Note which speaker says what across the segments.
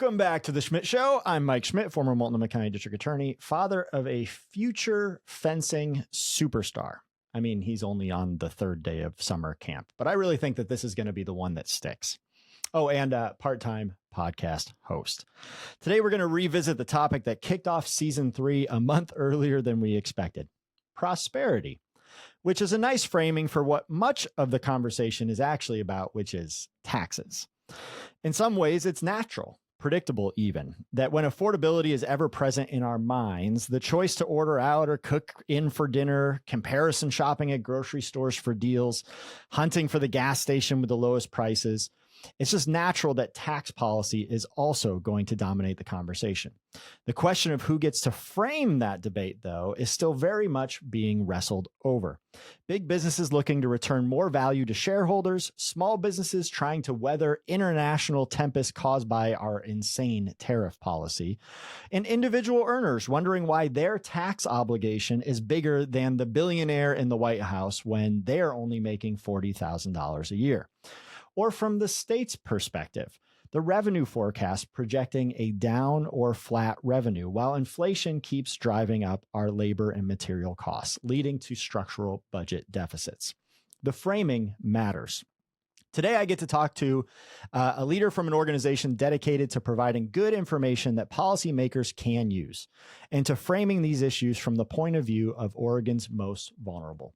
Speaker 1: Welcome back to the Schmidt Show. I'm Mike Schmidt, former Multnomah County District Attorney, father of a future fencing superstar. I mean, he's only on the third day of summer camp, but I really think that this is going to be the one that sticks. Oh, and part-time podcast host. Today, we're going to revisit the topic that kicked off season 3 a month earlier than we expected: prosperity, which is a nice framing for what much of the conversation is actually about, which is taxes. In some ways, it's natural, predictable even, that when affordability is ever present in our minds, the choice to order out or cook in for dinner, comparison shopping at grocery stores for deals, hunting for the gas station with the lowest prices, it's just natural that tax policy is also going to dominate the conversation. The question of who gets to frame that debate, though, is still very much being wrestled over. Big businesses looking to return more value to shareholders, small businesses trying to weather international tempests caused by our insane tariff policy, and individual earners wondering why their tax obligation is bigger than the billionaire in the White House when they're only making $40,000 a year. Or from the state's perspective, the revenue forecast projecting a down or flat revenue, while inflation keeps driving up our labor and material costs, leading to structural budget deficits. The framing matters. Today, I get to talk to a leader from an organization dedicated to providing good information that policymakers can use, and to framing these issues from the point of view of Oregon's most vulnerable.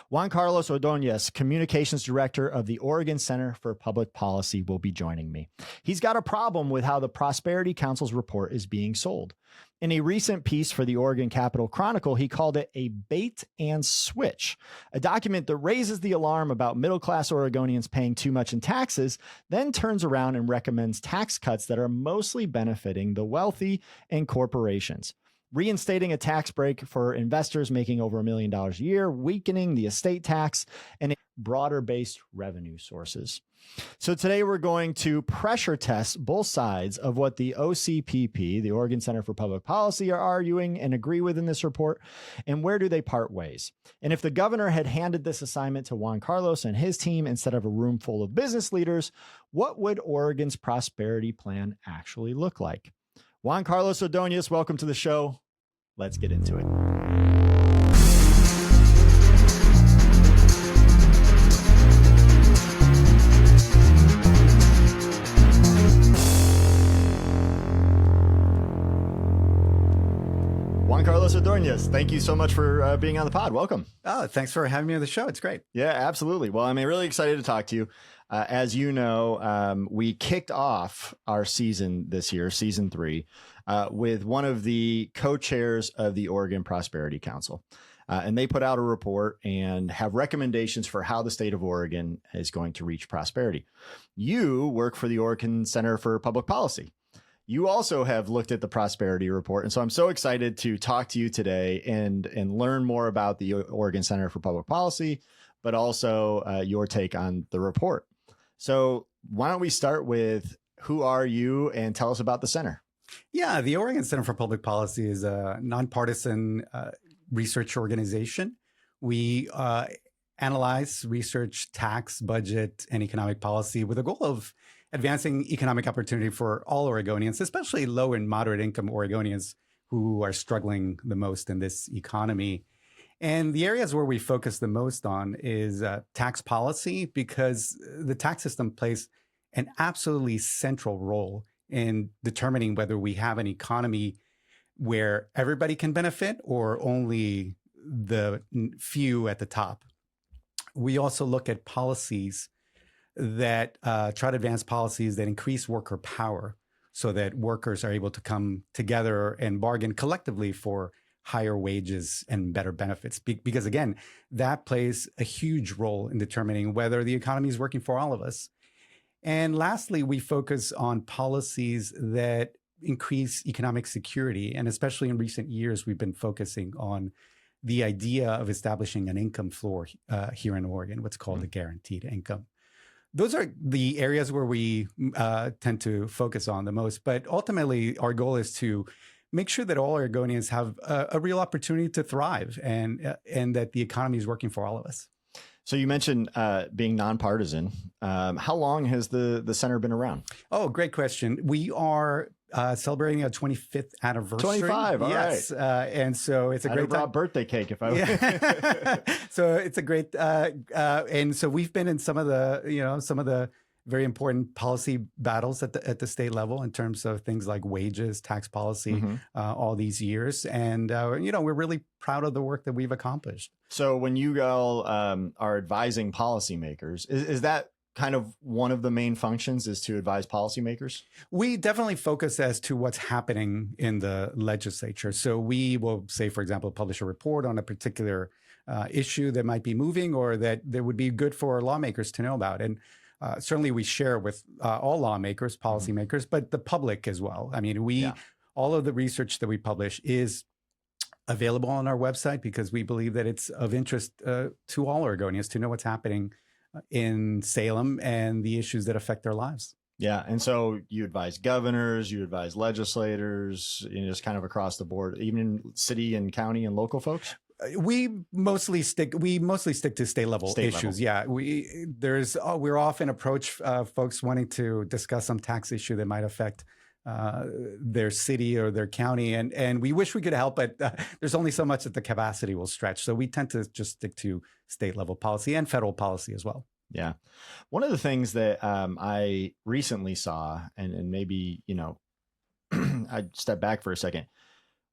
Speaker 1: Juan Ordoñez, Communications Director of the Oregon Center for Public Policy, will be joining me. He's got a problem with how the Prosperity Council's report is being sold. In a recent piece for the Oregon Capital Chronicle, he called it a bait and switch, a document that raises the alarm about middle-class Oregonians paying too much in taxes, then turns around and recommends tax cuts that are mostly benefiting the wealthy and corporations, reinstating a tax break for investors making over $1 million a year, weakening the estate tax, and broader-based revenue sources. So today we're going to pressure test both sides of what the OCPP, the Oregon Center for Public Policy, are arguing and agree with in this report, and where do they part ways? And if the governor had handed this assignment to Juan Carlos and his team instead of a room full of business leaders, what would Oregon's prosperity plan actually look like? Juan Carlos Ordoñez, welcome to the show. Let's get into it. Juan Carlos Ordoñez, thank you so much for being on the pod. Welcome.
Speaker 2: Oh, thanks for having me on the show. It's great.
Speaker 1: Yeah, absolutely. Well, I'm really excited to talk to you. As you know, we kicked off our season this year, season 3, with one of the co-chairs of the Oregon Prosperity Council. And they put out a report and have recommendations for how the state of Oregon is going to reach prosperity. You work for the Oregon Center for Public Policy. You also have looked at the prosperity report. And so I'm so excited to talk to you today and learn more about the Oregon Center for Public Policy, but also your take on the report. So why don't we start with who are you and tell us about the center?
Speaker 2: Yeah, the Oregon Center for Public Policy is a nonpartisan research organization. We analyze, research, tax, budget, and economic policy with the goal of advancing economic opportunity for all Oregonians, especially low and moderate income Oregonians who are struggling the most in this economy. And the areas where we focus the most on is tax policy, because the tax system plays an absolutely central role in determining whether we have an economy where everybody can benefit or only the few at the top. We also look at policies that try to advance policies that increase worker power so that workers are able to come together and bargain collectively for higher wages and better benefits. Because again, that plays a huge role in determining whether the economy is working for all of us. And lastly, we focus on policies that increase economic security. And especially in recent years, we've been focusing on the idea of establishing an income floor here in Oregon, what's called a guaranteed income. Those are the areas where we tend to focus on the most. But ultimately, our goal is to make sure that all Oregonians have a real opportunity to thrive and that the economy is working for all of us.
Speaker 1: So you mentioned being nonpartisan. How long has the center been around?
Speaker 2: Oh, great question. We are celebrating our 25th anniversary.
Speaker 1: 25, all
Speaker 2: yes. And so it's a
Speaker 1: I'd
Speaker 2: great
Speaker 1: have brought birthday cake if I was.
Speaker 2: Yeah. So it's a great, and so we've been in some of the very important policy battles at the state level in terms of things like wages, tax policy, all these years. And, we're really proud of the work that we've accomplished.
Speaker 1: So when you all are advising policymakers, is that kind of one of the main functions, is to advise policymakers?
Speaker 2: We definitely focus as to what's happening in the legislature. So we will say, for example, publish a report on a particular issue that might be moving or that would be good for lawmakers to know about. And certainly we share with all lawmakers, policymakers, but the public as well. I mean, all of the research that we publish is available on our website because we believe that it's of interest to all Oregonians to know what's happening in Salem and the issues that affect their lives.
Speaker 1: Yeah. And so you advise governors, you advise legislators, just kind of across the board, even in city and county and local folks?
Speaker 2: We mostly stick to state level issues. Yeah, we're often approach folks wanting to discuss some tax issue that might affect their city or their county, and we wish we could help, but there's only so much that the capacity will stretch. So we tend to just stick to state level policy and federal policy as well.
Speaker 1: Yeah, one of the things that I recently saw, and maybe I'd step back for a second.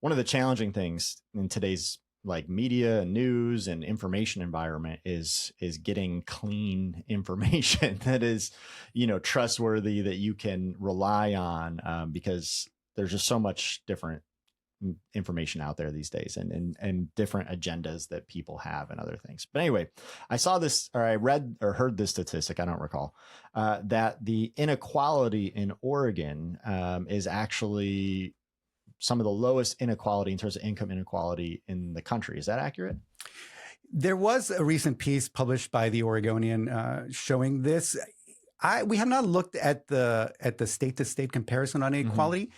Speaker 1: One of the challenging things in today's media and news and information environment is getting clean information that is, trustworthy, that you can rely on, because there's just so much different information out there these days and different agendas that people have and other things. But anyway, I saw this, or I read or heard this statistic, I don't recall, that the inequality in Oregon is actually some of the lowest inequality in terms of income inequality in the country. Is that accurate?
Speaker 2: There was a recent piece published by the Oregonian showing this. We have not looked at the state to state comparison on inequality.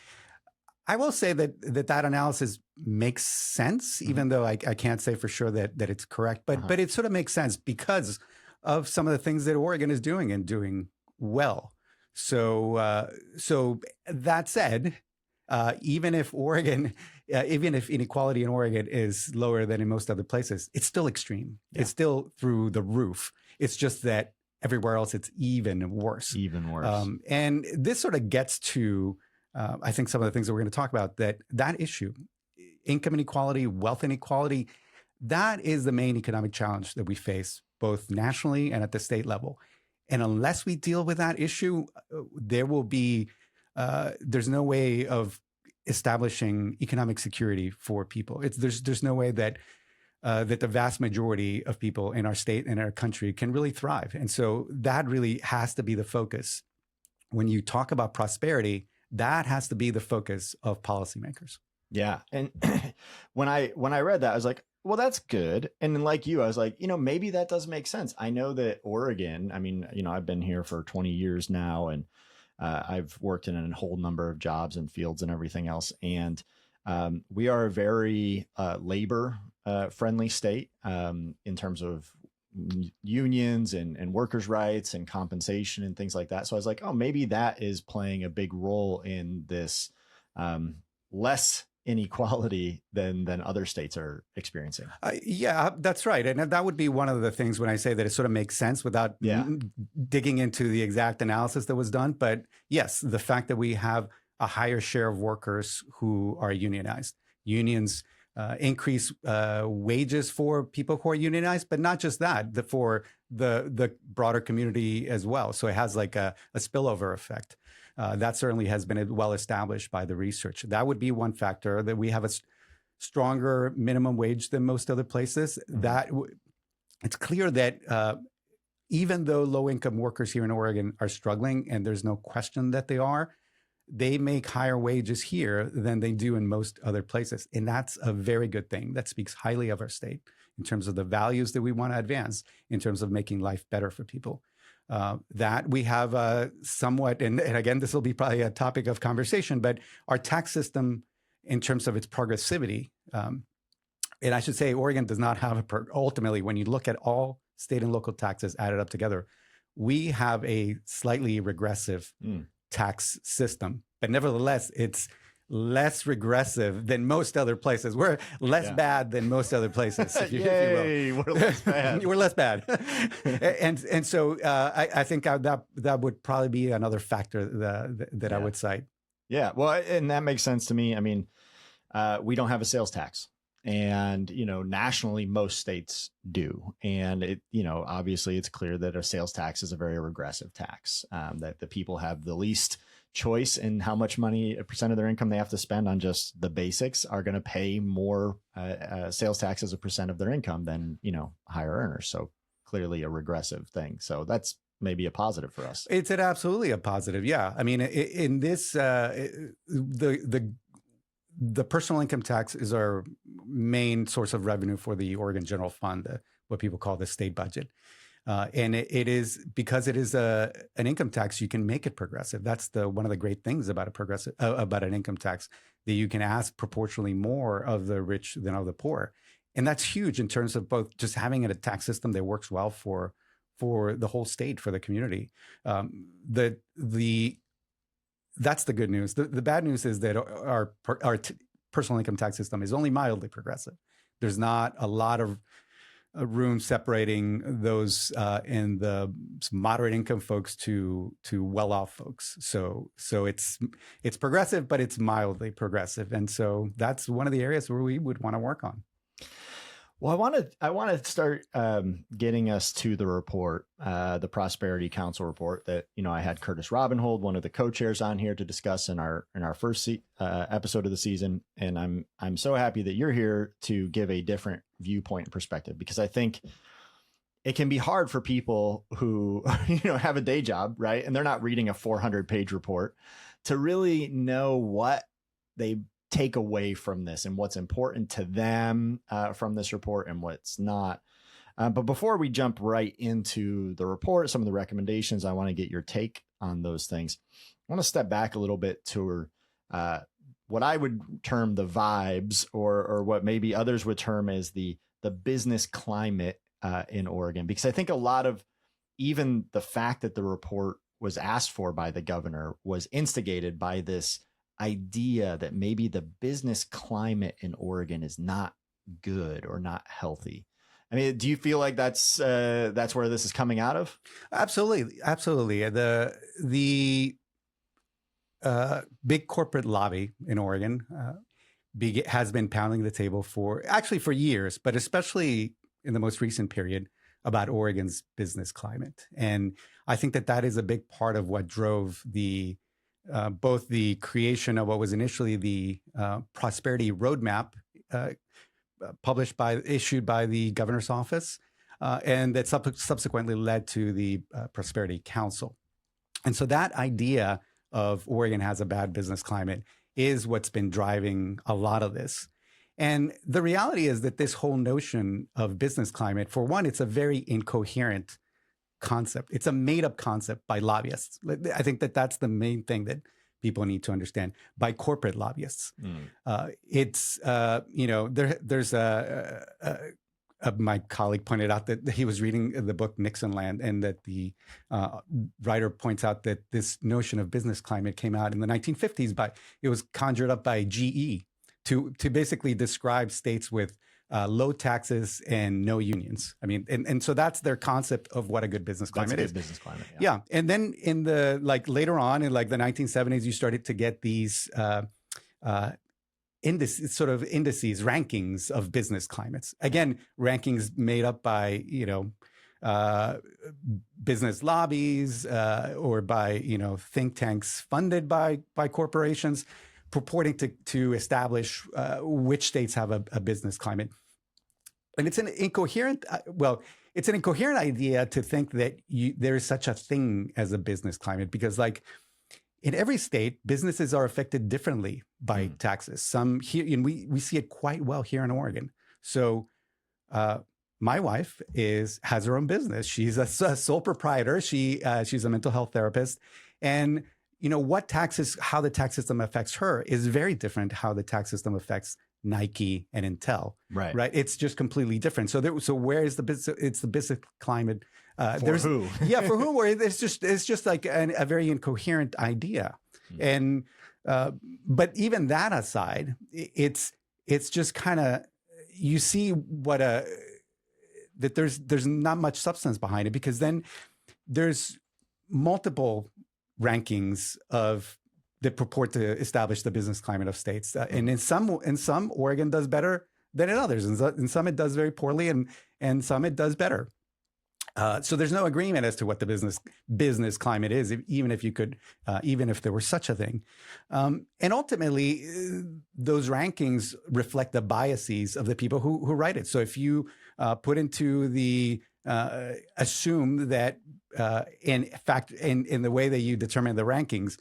Speaker 2: I will say that analysis makes sense, even though I can't say for sure that it's correct. But it sort of makes sense because of some of the things that Oregon is doing and doing well. So that said, even if inequality in Oregon is lower than in most other places, it's still extreme. Yeah. It's still through the roof. It's just that everywhere else, it's even worse.
Speaker 1: Even worse.
Speaker 2: And this sort of gets to, I think, some of the things that we're going to talk about, that issue, income inequality, wealth inequality, that is the main economic challenge that we face, both nationally and at the state level. And unless we deal with that issue, there will be there's no way of establishing economic security for people. There's no way that the vast majority of people in our state and our country can really thrive. And so that really has to be the focus. When you talk about prosperity, that has to be the focus of policymakers.
Speaker 1: Yeah. And when I read that, I was like, well, that's good. And then like you, I was like, maybe that does make sense. I know that Oregon, I've been here for 20 years now, and I've worked in a whole number of jobs and fields and everything else. And we are a very labor friendly state in terms of unions and workers' rights and compensation and things like that. So I was like, oh, maybe that is playing a big role in this less inequality than other states are experiencing.
Speaker 2: Yeah, that's right. And that would be one of the things when I say that it sort of makes sense without digging into the exact analysis that was done. But yes, the fact that we have a higher share of workers who are unionized. Unions increase wages for people who are unionized, but not just that, for the broader community as well. So it has like a spillover effect. That certainly has been well established by the research. That would be one factor, that we have a stronger minimum wage than most other places. That it's clear that even though low-income workers here in Oregon are struggling, and there's no question that they make higher wages here than they do in most other places. And that's a very good thing. That speaks highly of our state in terms of the values that we want to advance, in terms of making life better for people. That we have somewhat, and again, this will be probably a topic of conversation, but our tax system in terms of its progressivity, and I should say Oregon does not have ultimately, when you look at all state and local taxes added up together, we have a slightly regressive tax system, but nevertheless, it's less regressive than most other places. We're less bad than most other places, if you will.
Speaker 1: We're less bad.
Speaker 2: We're less bad. and so I think that would probably be another factor that I would cite.
Speaker 1: Yeah, well, and that makes sense to me. I mean, we don't have a sales tax. And, nationally, most states do. And it, obviously it's clear that a sales tax is a very regressive tax, that the people have the least choice in how much money, a percent of their income they have to spend on just the basics, are going to pay more sales tax as a percent of their income than, higher earners. So clearly a regressive thing. So that's maybe a positive for us.
Speaker 2: It's absolutely a positive. Yeah. I mean, in this, the personal income tax is our main source of revenue for the Oregon General Fund, what people call the state budget. And it is, because it is an income tax, you can make it progressive. That's one of the great things about about an income tax, that you can ask proportionally more of the rich than of the poor. And that's huge in terms of both just having a tax system that works well for the whole state, for the community. That's the good news. The bad news is that our personal income tax system is only mildly progressive. There's not a lot of room separating those in the moderate income folks to well-off folks. So it's progressive, but it's mildly progressive, and so that's one of the areas where we would want to work on.
Speaker 1: Well, I want to start getting us to the report, the Prosperity Council report that I had Curtis Robinhold, one of the co-chairs, on here to discuss in our first episode of the season, and I'm so happy that you're here to give a different viewpoint and perspective, because I think it can be hard for people who have a day job, right, and they're not reading a 400-page report to really know what they take away from this and what's important to them from this report and what's not. But before we jump right into the report, some of the recommendations, I want to get your take on those things. I want to step back a little bit to what I would term the vibes, or what maybe others would term as the business climate in Oregon, because I think a lot of, even the fact that the report was asked for by the governor was instigated by this idea that maybe the business climate in Oregon is not good or not healthy. I mean, do you feel like that's where this is coming out of?
Speaker 2: Absolutely. The big corporate lobby in Oregon has been pounding the table for years, but especially in the most recent period, about Oregon's business climate. And I think that is a big part of what drove both the creation of what was initially the Prosperity Roadmap, issued by the governor's office, and that subsequently led to the Prosperity Council. And so that idea of Oregon has a bad business climate is what's been driving a lot of this. And the reality is that this whole notion of business climate, for one, it's a very incoherent concept. It's a made-up concept by lobbyists. I think that's the main thing that people need to understand, by corporate lobbyists. My colleague pointed out that he was reading the book Nixonland, and that the writer points out that this notion of business climate came out in the 1950s. It was conjured up by GE to basically describe states with low taxes and no unions. I mean, and so that's their concept of what a good business climate is.
Speaker 1: Business climate,
Speaker 2: yeah. And then in the later on in the 1970s, you started to get these indices, rankings of business climates. Again, rankings made up by business lobbies or by think tanks funded by corporations, purporting to establish which states have a business climate. And it's an incoherent idea to think that there is such a thing as a business climate, because in every state, businesses are affected differently by taxes. Some here, and we see it quite well here in Oregon. So my wife has her own business. She's a sole proprietor. She's a mental health therapist. And how the tax system affects her is very different how the tax system affects Nike and Intel.
Speaker 1: Right.
Speaker 2: It's just completely different. So where is the business? It's the business climate.
Speaker 1: For who?
Speaker 2: Yeah, for who? Where it's just like a very incoherent idea. And but even that aside, it's just kind of, you see that there's not much substance behind it, because then there's multiple rankings that purport to establish the business climate of states, and in some Oregon does better than in others, and in some it does very poorly, and some it does better. So there's no agreement as to what the business climate is, even if there were such a thing. And ultimately, those rankings reflect the biases of the people who write it. So if you put into the assume that in fact in the way that you determine the rankings,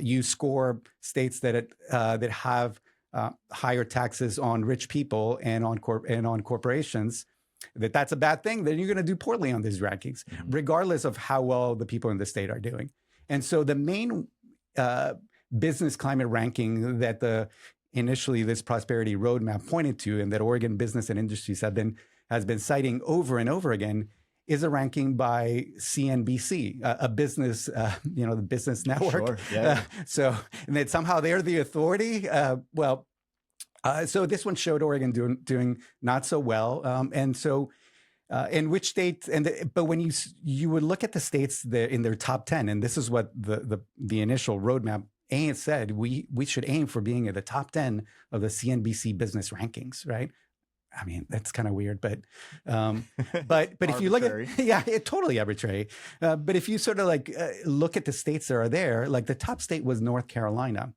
Speaker 2: you score states that have higher taxes on rich people and on corporations, that's a bad thing, then you're going to do poorly on these rankings, regardless of how well the people in the state are doing. And so the main business climate ranking that initially this prosperity roadmap pointed to, and that Oregon Business and Industries has been citing over and over again, is a ranking by CNBC, a business, the business network.
Speaker 1: Sure, yeah.
Speaker 2: And that somehow they're the authority. So this one showed Oregon doing not so well, and so in which states? But when you would look at the states in their top 10, and this is what the initial roadmap said, we should aim for being at the top 10 of the CNBC business rankings, right? I mean, that's kind of weird, but if you look at it's totally arbitrary. But if you sort of look at the states that are there, like the top state was North Carolina.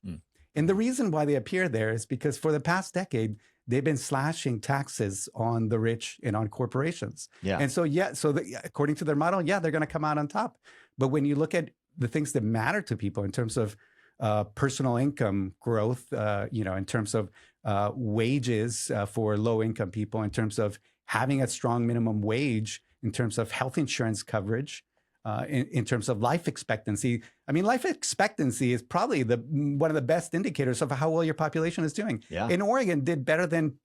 Speaker 2: And the reason why they appear there is because for the past decade, they've been slashing taxes on the rich and on corporations. Yeah. And so, according to their model, they're going to come out on top. But when you look at the things that matter to people in terms of personal income growth, in terms of wages for low income people, in terms of having a strong minimum wage, in terms of health insurance coverage, in terms of life expectancy. I mean, life expectancy is probably one of the best indicators of how well your population is doing. Yeah. And Oregon did better than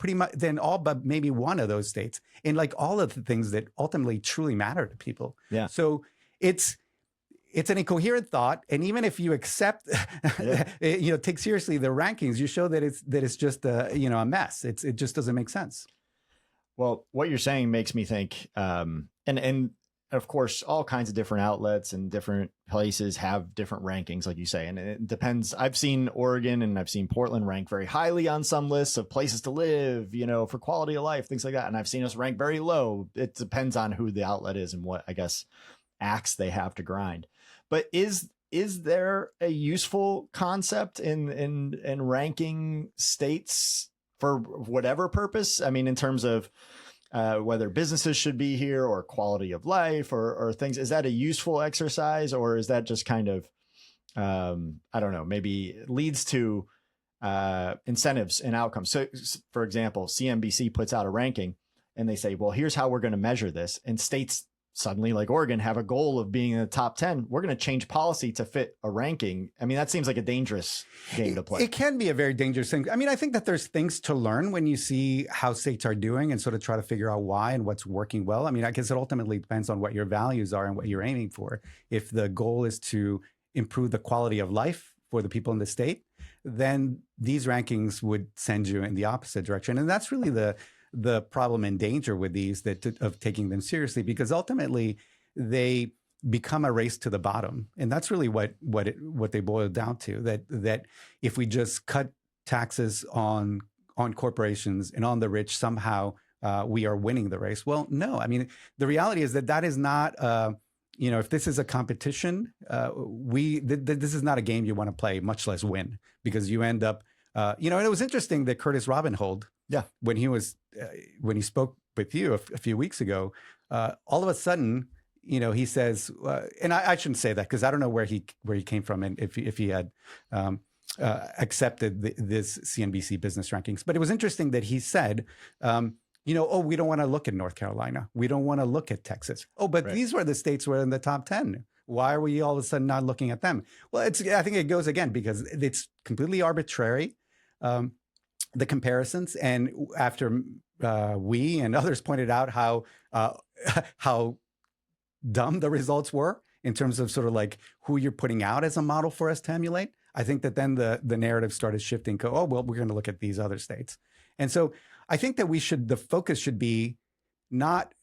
Speaker 2: all but maybe one of those states in all of the things that ultimately truly matter to people. Yeah. So it's an incoherent thought, and even if you accept, take seriously the rankings, you show that it's just a mess. It just doesn't make sense.
Speaker 1: Well, what you're saying makes me think, and of course, all kinds of different outlets and different places have different rankings, like you say, and it depends. I've seen Oregon and I've seen Portland rank very highly on some lists of places to live, for quality of life, things like that. And I've seen us rank very low. It depends on who the outlet is and what, I guess, axe they have to grind. But is there a useful concept in ranking states for whatever purpose? I mean, in terms of whether businesses should be here or quality of life or things, is that a useful exercise, or is that just kind of, I don't know, maybe it leads to incentives and outcomes? So, for example, CNBC puts out a ranking and they say, well, here's how we're going to measure this. And states suddenly, like Oregon, have a goal of being in the top 10. We're going to change policy to fit a ranking. I mean, that seems like a dangerous game to play.
Speaker 2: It can be a very dangerous thing. I mean, I think that there's things to learn when you see how states are doing and sort of try to figure out why and what's working well. I mean, I guess it ultimately depends on what your values are and what you're aiming for. If the goal is to improve the quality of life for the people in the state, then these rankings would send you in the opposite direction. And that's really the problem and danger with these of taking them seriously, because ultimately they become a race to the bottom. And that's really what they boil down to, that if we just cut taxes on corporations and on the rich, somehow we are winning the race. Well, no, I mean, the reality is that is not, if this is a competition, this is not a game you want to play, much less win, because you end up, and it was interesting that Curtis Robinhold, when he spoke with you a few weeks ago, all of a sudden, he says, and I shouldn't say that because I don't know where he came from and if he had accepted this CNBC business rankings. But it was interesting that he said, we don't want to look at North Carolina. We don't want to look at Texas. Oh, but these were the states were in the top 10. Why are we all of a sudden not looking at them? Well, I think it goes again because it's completely arbitrary, the comparisons. And after we and others pointed out how dumb the results were in terms of sort of like who you're putting out as a model for us to emulate, I think that then the narrative started shifting. Oh, well, we're going to look at these other states. And so I think that the focus should be not,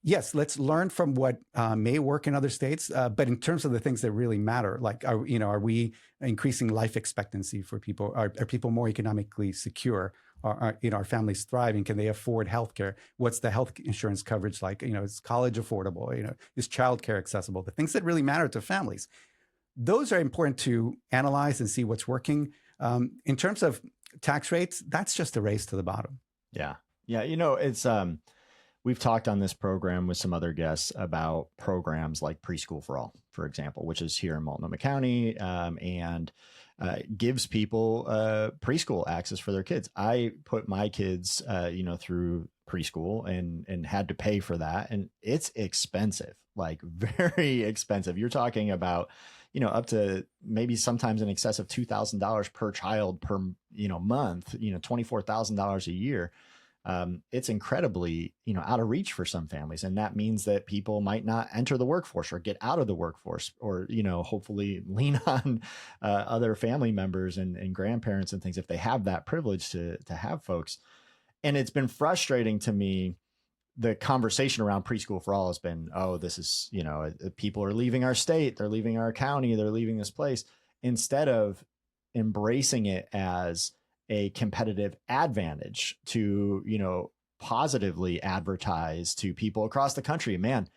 Speaker 2: yes, let's learn from what may work in other states, but in terms of the things that really matter, like, are we increasing life expectancy for people? Are people more economically secure? Are families thriving? Can they afford healthcare? What's the health insurance coverage like? Is college affordable? Is childcare accessible? The things that really matter to families. Those are important to analyze and see what's working. In terms of tax rates, that's just a race to the bottom.
Speaker 1: Yeah. Yeah. It's, we've talked on this program with some other guests about programs like Preschool for All, for example, which is here in Multnomah County, and gives people preschool access for their kids. I put my kids, through preschool and had to pay for that. And it's expensive, like very expensive. You're talking about, up to maybe sometimes in excess of $2,000 per child per, month, $24,000 a year. It's incredibly, out of reach for some families. And that means that people might not enter the workforce or get out of the workforce or, hopefully lean on other family members and grandparents and things if they have that privilege to have folks. And it's been frustrating to me. The conversation around Preschool for All has been, oh, this is, people are leaving our state, they're leaving our county, they're leaving this place, instead of embracing it as a competitive advantage to, positively advertise to people across the country. Man,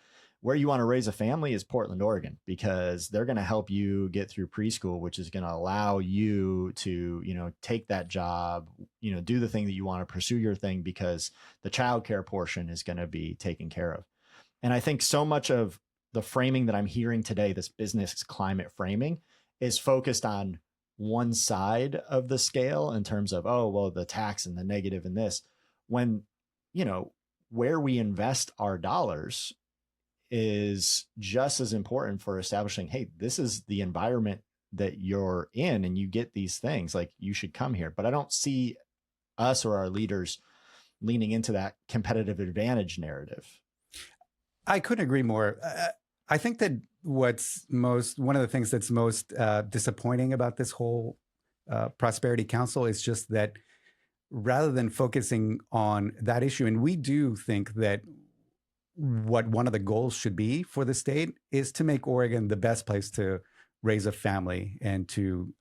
Speaker 1: where you want to raise a family is Portland, Oregon, because they're going to help you get through preschool, which is going to allow you to, take that job, do the thing that you want to pursue your thing, because the childcare portion is going to be taken care of. And I think so much of the framing that I'm hearing today, this business climate framing, is focused on one side of the scale in terms of, oh, well, the tax and the negative in this, when, where we invest our dollars is just as important for establishing, hey, this is the environment that you're in and you get these things, like you should come here. But I don't see us or our leaders leaning into that competitive advantage narrative.
Speaker 2: I couldn't agree more. I think that one of the things that's most disappointing about this whole Prosperity Council is just that rather than focusing on that issue, and we do think that what one of the goals should be for the state is to make Oregon the best place to raise a family and to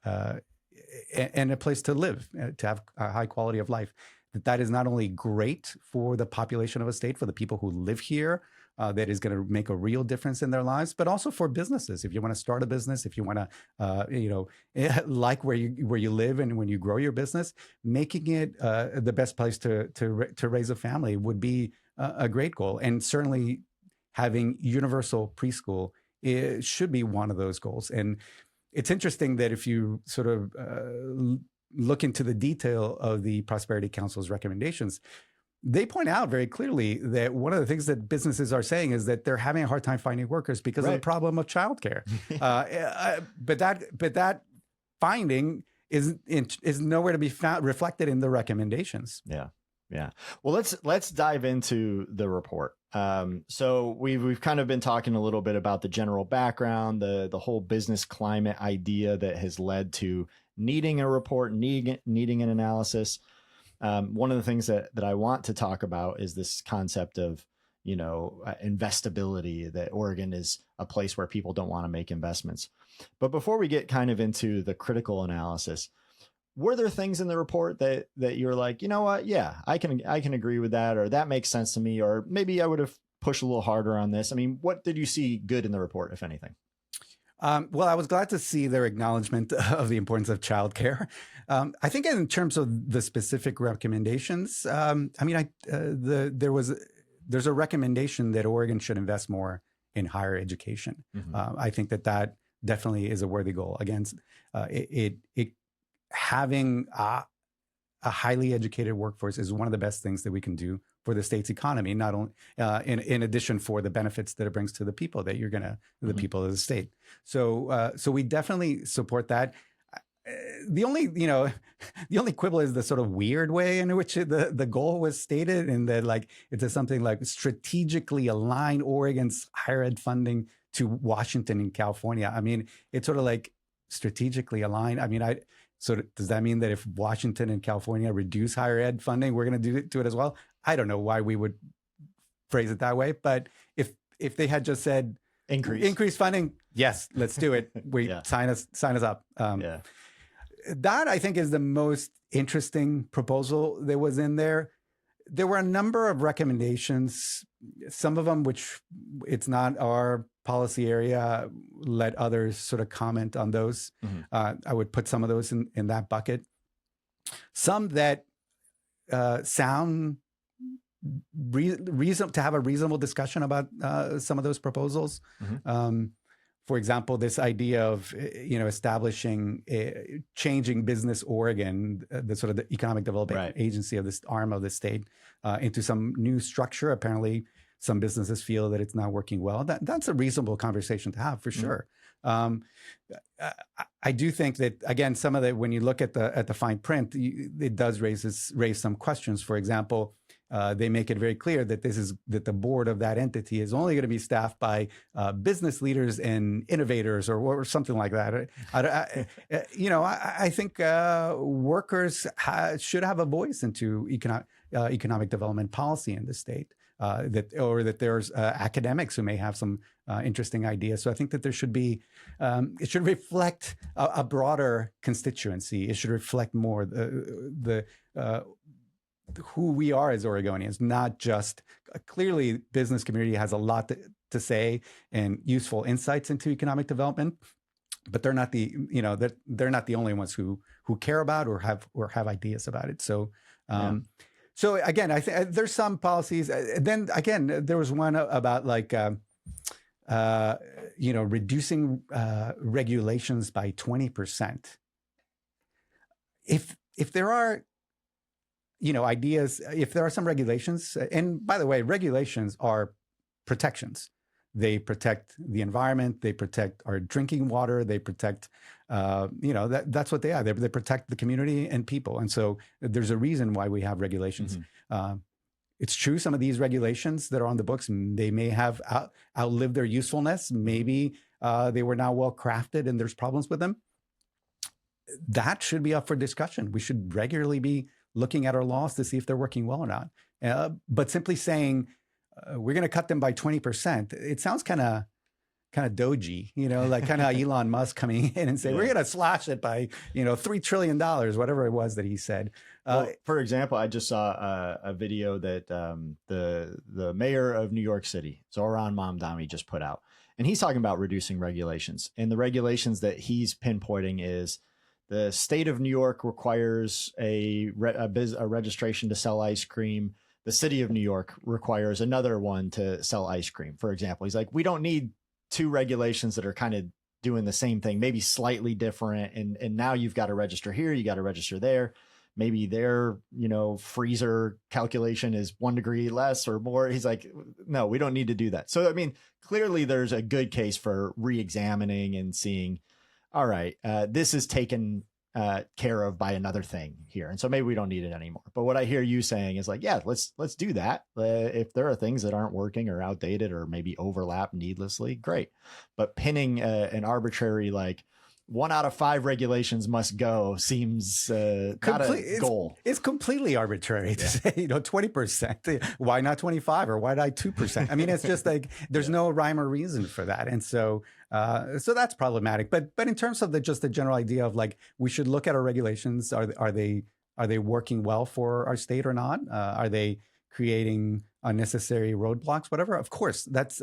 Speaker 2: and a place to live, to have a high quality of life. That is not only great for the population of a state, for the people who live here, that is going to make a real difference in their lives, but also for businesses. If you want to start a business, if you want to, like where you live and when you grow your business, making it the best place to raise a family would be a great goal. And certainly having universal preschool should be one of those goals. And it's interesting that if you sort of look into the detail of the Prosperity Council's recommendations, they point out very clearly that one of the things that businesses are saying is that they're having a hard time finding workers because of the problem of childcare. But that finding is nowhere to be found reflected in the recommendations.
Speaker 1: Yeah. Yeah. Well, let's dive into the report. So we've kind of been talking a little bit about the general background, the whole business climate idea that has led to needing a report, needing an analysis. One of the things that I want to talk about is this concept of, investability, that Oregon is a place where people don't want to make investments. But before we get kind of into the critical analysis, were there things in the report that you're like, you know what? Yeah, I can agree with that, or that makes sense to me, or maybe I would have pushed a little harder on this. I mean, what did you see good in the report, if anything?
Speaker 2: Well, I was glad to see their acknowledgement of the importance of childcare. I think in terms of the specific recommendations, there's a recommendation that Oregon should invest more in higher education. Mm-hmm. I think that definitely is a worthy goal. Again, having a highly educated workforce is one of the best things that we can do for the state's economy, not only in addition for the benefits that it brings to the people that you're gonna, the people of the state. So we definitely support that. The only quibble is the sort of weird way in which the goal was stated, and that like it's something like strategically align Oregon's higher ed funding to Washington and California. I mean, it's sort of like strategically aligned. I mean, so does that mean that if Washington and California reduce higher ed funding, we're going to do it as well? I don't know why we would phrase it that way, but if they had just said increase funding, yes, let's do it. We sign us up. That I think is the most interesting proposal that was in there. There were a number of recommendations, some of them which it's not our policy area, let others sort of comment on those. I would put some of those in that bucket. Some that sound reason to have a reasonable discussion about some of those proposals. For example, this idea of establishing, changing Business Oregon, the sort of the economic development agency of this arm of the state, into some new structure. Apparently, some businesses feel that it's not working well. That's a reasonable conversation to have for sure. I do think that, again, some of the, when you look at the fine print, it does raise some questions. For example, they make it very clear that that the board of that entity is only going to be staffed by business leaders and innovators or something like that. I think workers should have a voice into economic development policy in the state. That there's academics who may have some interesting ideas. So I think that there should be, it should reflect a broader constituency. It should reflect more who we are as Oregonians, not just clearly business community has a lot to say and useful insights into economic development, but they're not they're not the only ones who care about or have ideas about it. So. So again, I think there's some policies. Then again, there was one about like, reducing regulations by 20%. If there are, ideas, if there are some regulations, and by the way, regulations are protections. They protect the environment. They protect our drinking water. They protect, that's what they are. They protect the community and people. And so there's a reason why we have regulations. It's true, some of these regulations that are on the books, they may have outlived their usefulness. Maybe they were now well crafted and there's problems with them. That should be up for discussion. We should regularly be looking at our laws to see if they're working well or not. But simply saying, we're going to cut them by 20%. It sounds kind of doji, like kind of Elon Musk coming in and say, we're going to slash it by, $3 trillion, whatever it was that he said.
Speaker 1: Well, for example, I just saw a video that the mayor of New York City, Zoran Mamdani, just put out, and he's talking about reducing regulations. And the regulations that he's pinpointing is the state of New York requires a registration to sell ice cream. The city of New York requires another one to sell ice cream. For example, he's like, we don't need two regulations that are kind of doing the same thing, maybe slightly different. And now you've got to register here, you got to register there. Maybe their, freezer calculation is 1 degree less or more. He's like, no, we don't need to do that. So, I mean, clearly there's a good case for re-examining and seeing, all right, this is taken care of by another thing here. And so maybe we don't need it anymore. But what I hear you saying is like, yeah, let's do that. If there are things that aren't working or outdated or maybe overlap needlessly, great. But pinning an arbitrary, like 1 out of 5 regulations must go seems not a goal.
Speaker 2: It's completely arbitrary to say, 20%. Why not 25 or why not 2%? I mean, it's just like there's no rhyme or reason for that. And so that's problematic. But in terms of just the general idea of like, we should look at our regulations. Are they working well for our state or not? Are they creating unnecessary roadblocks, whatever? Of course, that's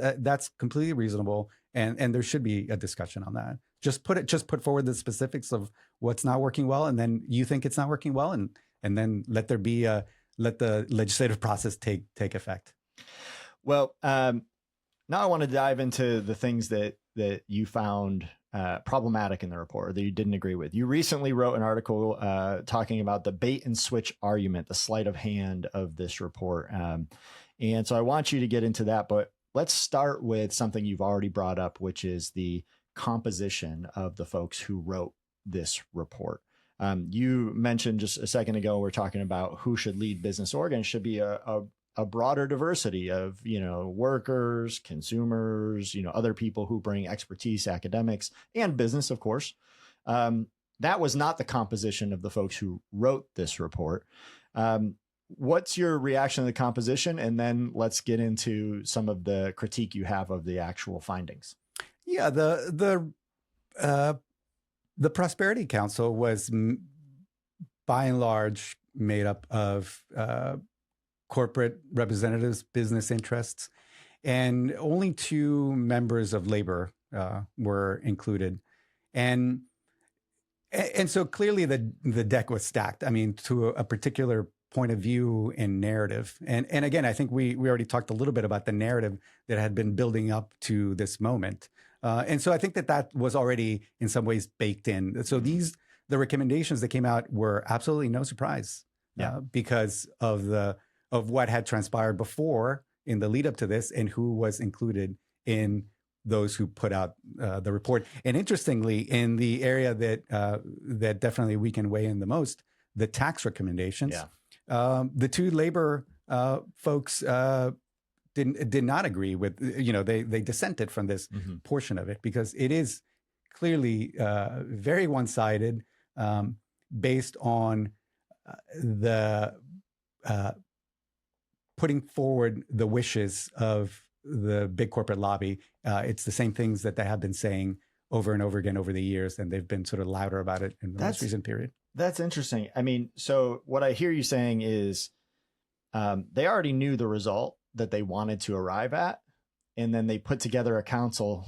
Speaker 2: completely reasonable. And there should be a discussion on that. Just put forward the specifics of what's not working well, and then you think it's not working well, and then let the legislative process take effect.
Speaker 1: Well, now I want to dive into the things that you found problematic in the report, or that you didn't agree with. You recently wrote an article talking about the bait and switch argument, the sleight of hand of this report. And so I want you to get into that, but let's start with something you've already brought up, which is the composition of the folks who wrote this report. You mentioned just a second ago, we're talking about who should lead Business Oregon. It should be a broader diversity of, workers, consumers, other people who bring expertise, academics, and business, of course. That was not the composition of the folks who wrote this report. What's your reaction to the composition? And then let's get into some of the critique you have of the actual findings.
Speaker 2: Yeah, the Prosperity Council was by and large made up of corporate representatives, business interests, and only 2 members of labor were included. And so clearly the deck was stacked. I mean, to a particular point of view and narrative. And again, I think we already talked a little bit about the narrative that had been building up to this moment. And so I think that was already in some ways baked in. So the recommendations that came out were absolutely no surprise because of what had transpired before in the lead up to this and who was included in those who put out the report. And interestingly, in the area that definitely we can weigh in the most, the tax recommendations, the 2 labor folks did not agree with, they dissented from this portion of it because it is clearly very one-sided based on the putting forward the wishes of the big corporate lobby. It's the same things that they have been saying over and over again over the years, and they've been sort of louder about it in the most recent period.
Speaker 1: That's interesting. I mean, so what I hear you saying is they already knew the result that they wanted to arrive at, and then they put together a council,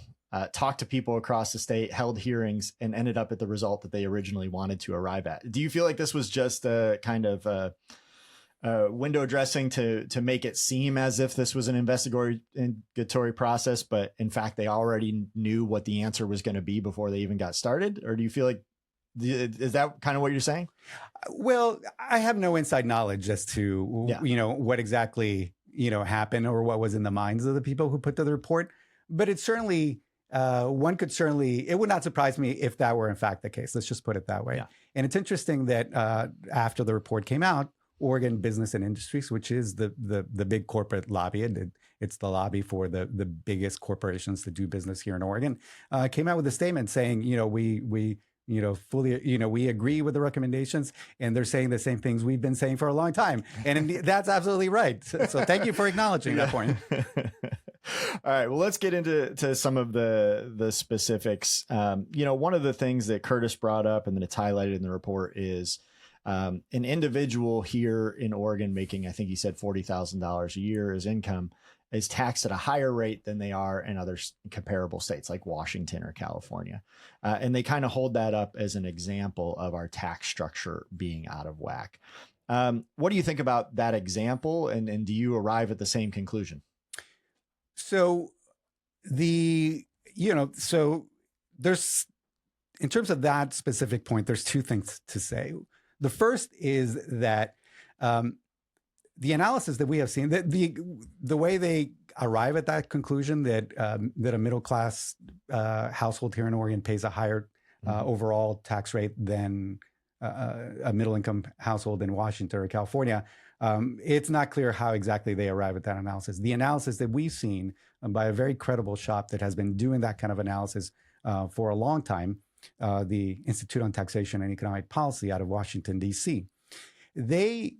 Speaker 1: talked to people across the state, held hearings, and ended up at the result that they originally wanted to arrive at. Do you feel like this was just a kind of window dressing to make it seem as if this was an investigatory process, but in fact, they already knew what the answer was going to be before they even got started? Or do you feel like, is that kind of what you're saying?
Speaker 2: Well, I have no inside knowledge as to, what exactly, happened or what was in the minds of the people who put to the report. But it's certainly, it would not surprise me if that were in fact the case. Let's just put it that way. Yeah. And it's interesting that after the report came out, Oregon Business and Industries, which is the big corporate lobby, and it's the lobby for the biggest corporations that do business here in Oregon, came out with a statement saying, we fully, we agree with the recommendations, and they're saying the same things we've been saying for a long time. And that's absolutely right. So thank you for acknowledging that point.
Speaker 1: All right, well, let's get into some of the specifics. One of the things that Curtis brought up and then it's highlighted in the report is an individual here in Oregon making, I think he said $40,000 a year as income, is taxed at a higher rate than they are in other comparable states like Washington or California. And they kind of hold that up as an example of our tax structure being out of whack. What do you think about that example? And do you arrive at the same conclusion?
Speaker 2: So there's, in terms of that specific point, there's 2 things to say. The first is that the analysis that we have seen, that the way they arrive at that conclusion that a middle class household here in Oregon pays a higher overall tax rate than a middle income household in Washington or California, it's not clear how exactly they arrive at that analysis. The analysis that we've seen by a very credible shop that has been doing that kind of analysis for a long time, the Institute on Taxation and Economic Policy out of Washington, D.C., they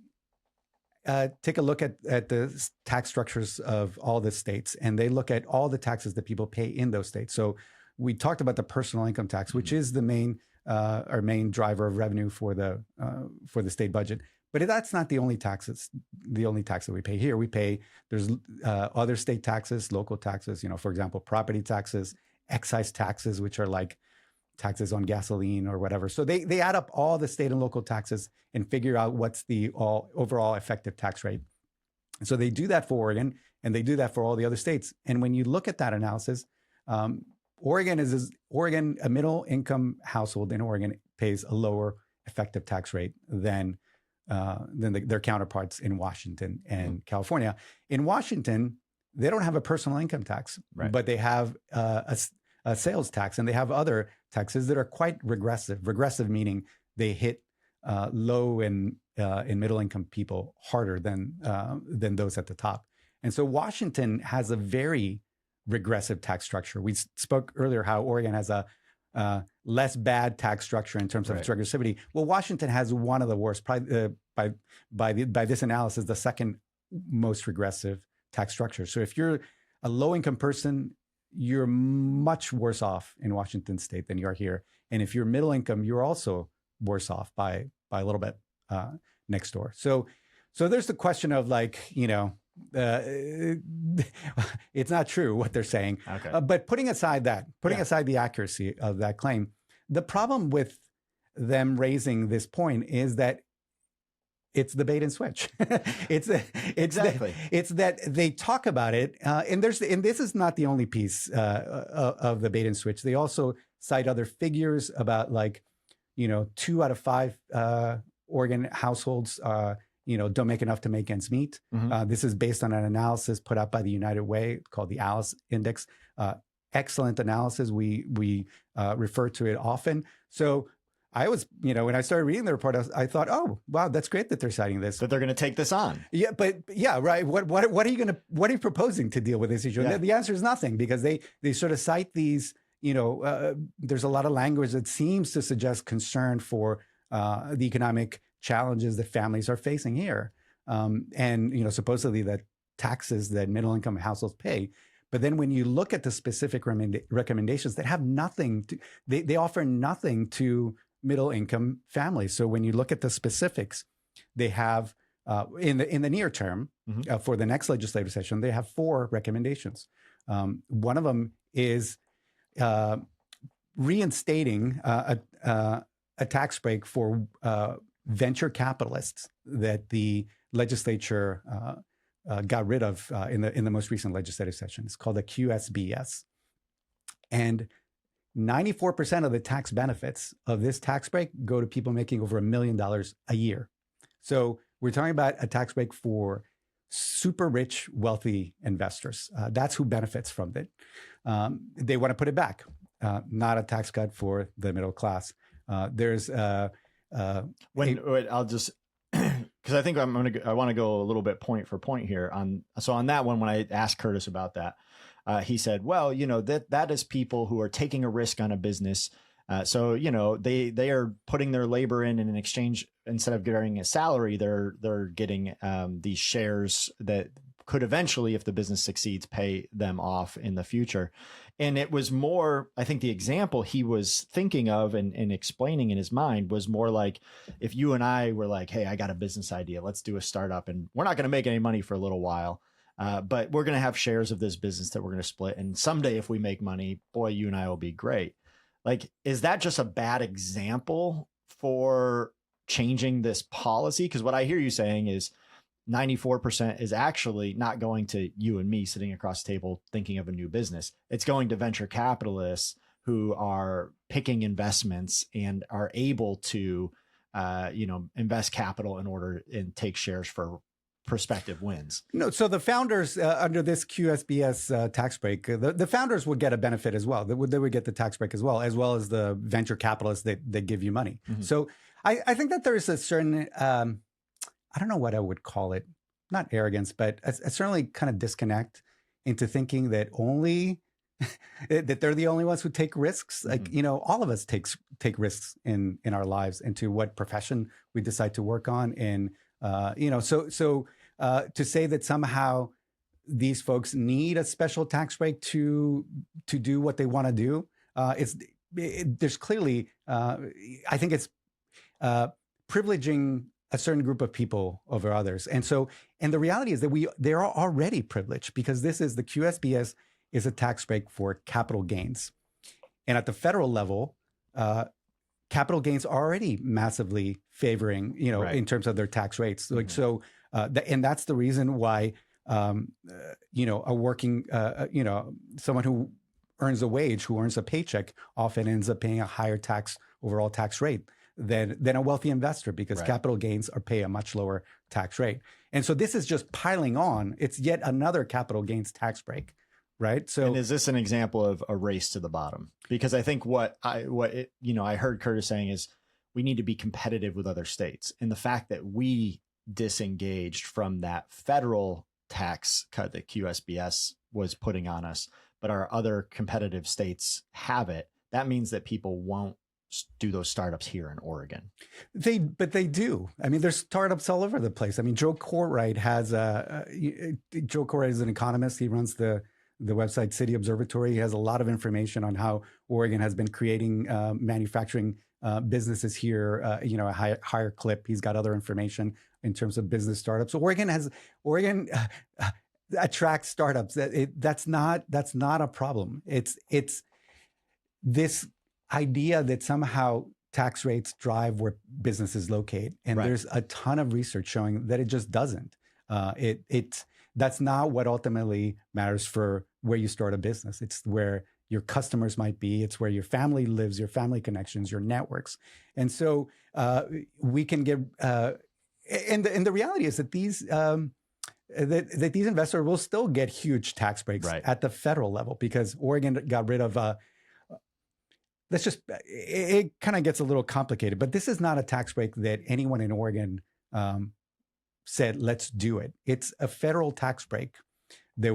Speaker 2: take a look at the tax structures of all the states, and they look at all the taxes that people pay in those states. So we talked about the personal income tax, which is the main driver of revenue for the state budget. But that's not the only tax that we pay here. There's other state taxes, local taxes, for example, property taxes, excise taxes, which are like taxes on gasoline or whatever. So they add up all the state and local taxes and figure out what's the overall effective tax rate. So they do that for Oregon, and they do that for all the other states. And when you look at that analysis, a middle income household in Oregon pays a lower effective tax rate than their counterparts in Washington and California. In Washington, they don't have a personal income tax,
Speaker 1: Right.
Speaker 2: but they have a sales tax, and they have other taxes that are quite regressive. Regressive meaning they hit low and middle income people harder than those at the top. And so Washington has a very regressive tax structure. We spoke earlier how Oregon has a less bad tax structure in terms of its regressivity. Well, Washington has one of the worst, probably by this analysis, the second most regressive tax structure. So if you're a low income person, you're much worse off in Washington state than you are here. And if you're middle income, you're also worse off by a little bit next door. So there's the question of like, it's not true what they're saying.
Speaker 1: Okay.
Speaker 2: But putting aside the accuracy of that claim, the problem with them raising this point is that it's the bait and switch.
Speaker 1: Exactly.
Speaker 2: It's that they talk about it, and this is not the only piece of the bait and switch. They also cite other figures about 2 out of 5 Oregon households don't make enough to make ends meet.
Speaker 1: Mm-hmm.
Speaker 2: This is based on an analysis put out by the United Way called the ALICE Index. Excellent analysis. We refer to it often. So I was, when I started reading the report, I thought, oh, wow, that's great that they're citing this.
Speaker 1: That they're going to take this on.
Speaker 2: Yeah, but yeah, right. What are you proposing to deal with this issue?
Speaker 1: Yeah.
Speaker 2: The answer is nothing, because they sort of cite these, there's a lot of language that seems to suggest concern for the economic challenges that families are facing here. And, supposedly the taxes that middle income households pay. But then when you look at the specific recommendations that have nothing to, they offer nothing to middle income families. So when you look at the specifics, they have in the near term,
Speaker 1: Mm-hmm.
Speaker 2: for the next legislative session, they have 4 recommendations. One of them is reinstating a tax break for venture capitalists that the legislature got rid of in the most recent legislative session. It's called the QSBS. And 94% of the tax benefits of this tax break go to people making over $1 million a year. So we're talking about a tax break for super rich, wealthy investors. That's who benefits from it. They want to put it back, not a tax cut for the middle class. There's I'll
Speaker 1: just, because I think I want to go a little bit point for point here on that one. When I asked Curtis about that, he said, well, that is people who are taking a risk on a business. So they are putting their labor in an exchange. Instead of getting a salary, they're getting these shares that could eventually, if the business succeeds, pay them off in the future. And it was more, I think the example he was thinking of and explaining in his mind was more like if you and I were like, hey, I got a business idea, let's do a startup, and we're not going to make any money for a little while, but we're going to have shares of this business that we're going to split. And someday if we make money, boy, you and I will be great. Like, is that just a bad example for changing this policy? Because what I hear you saying is 94% is actually not going to you and me sitting across the table thinking of a new business. It's going to venture capitalists who are picking investments and are able to, invest capital in order and take shares for prospective wins.
Speaker 2: No, so the founders under this QSBS tax break, the founders would get a benefit as well. They would get the tax break as well as the venture capitalists that give you money. Mm-hmm. So I think that there is a certain, I don't know what I would call it, not arrogance, but a certainly kind of disconnect into thinking that only that they're the only ones who take risks. Mm-hmm. Like, all of us take risks in our lives into what profession we decide to work on. And, to say that somehow these folks need a special tax break to do what they want to do, there's clearly, I think it's privileging a certain group of people over others. And the reality is that they are already privileged, because the QSBS is a tax break for capital gains. And at the federal level, capital gains are already massively favoring, right, in terms of their tax rates. Like, mm-hmm. And that's the reason why, a working, someone who earns a wage, who earns a paycheck, often ends up paying a higher overall tax rate than a wealthy investor, because capital gains pay a much lower tax rate. And so this is just piling on. It's yet another capital gains tax break, right? So,
Speaker 1: and is this an example of a race to the bottom? Because I think what I heard Curtis saying is we need to be competitive with other states, and the fact that we disengaged from that federal tax cut that QSBS was putting on us, but our other competitive states have it. That means that people won't do those startups here in Oregon.
Speaker 2: But they do. I mean, there's startups all over the place. I mean, Joe Courtwright Joe Courtwright is an economist. He runs the website City Observatory. He has a lot of information on how Oregon has been creating manufacturing businesses here, a higher clip. He's got other information in terms of business startups. Oregon attracts startups. That's not a problem. It's this idea that somehow tax rates drive where businesses locate, and there's a ton of research showing that it just doesn't. That's not what ultimately matters for where you start a business. It's where your customers might be. It's where your family lives, your family connections, your networks. And so we can get, and the reality is that these investors will still get huge tax breaks at the federal level, because Oregon got rid of, it kind of gets a little complicated, but this is not a tax break that anyone in Oregon said, let's do it. It's a federal tax break that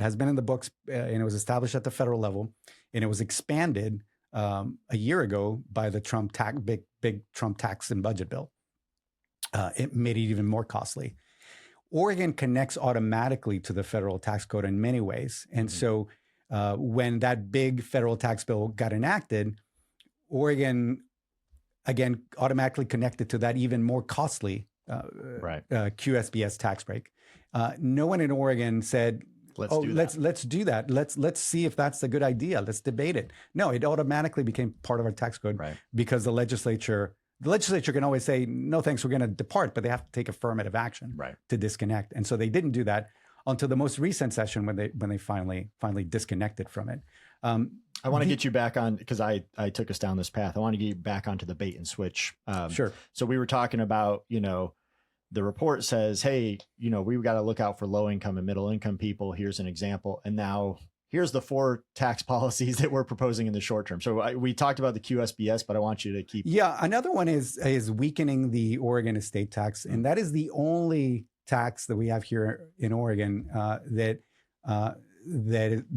Speaker 2: has been in the books, and it was established at the federal level, and it was expanded a year ago by the big Trump tax and budget bill. It made it even more costly. Oregon connects automatically to the federal tax code in many ways, and so when that big federal tax bill got enacted, Oregon again automatically connected to that even more costly QSBS tax break. No one in Oregon said, let's do that. Let's see if that's a good idea. Let's debate it. No, it automatically became part of our tax code because the legislature can always say, no, thanks, we're going to depart, but they have to take affirmative action to disconnect. And so they didn't do that until the most recent session when they finally disconnected from it.
Speaker 1: I want to get you back on, because I took us down this path. I want to get you back onto the bait and switch.
Speaker 2: Sure.
Speaker 1: So we were talking about, the report says, hey, we've got to look out for low income and middle income people. Here's an example. And now here's the 4 tax policies that we're proposing in the short term. So we talked about the QSBS, but I want you to keep.
Speaker 2: Yeah. Another one is weakening the Oregon estate tax. And that is the only tax that we have here in Oregon that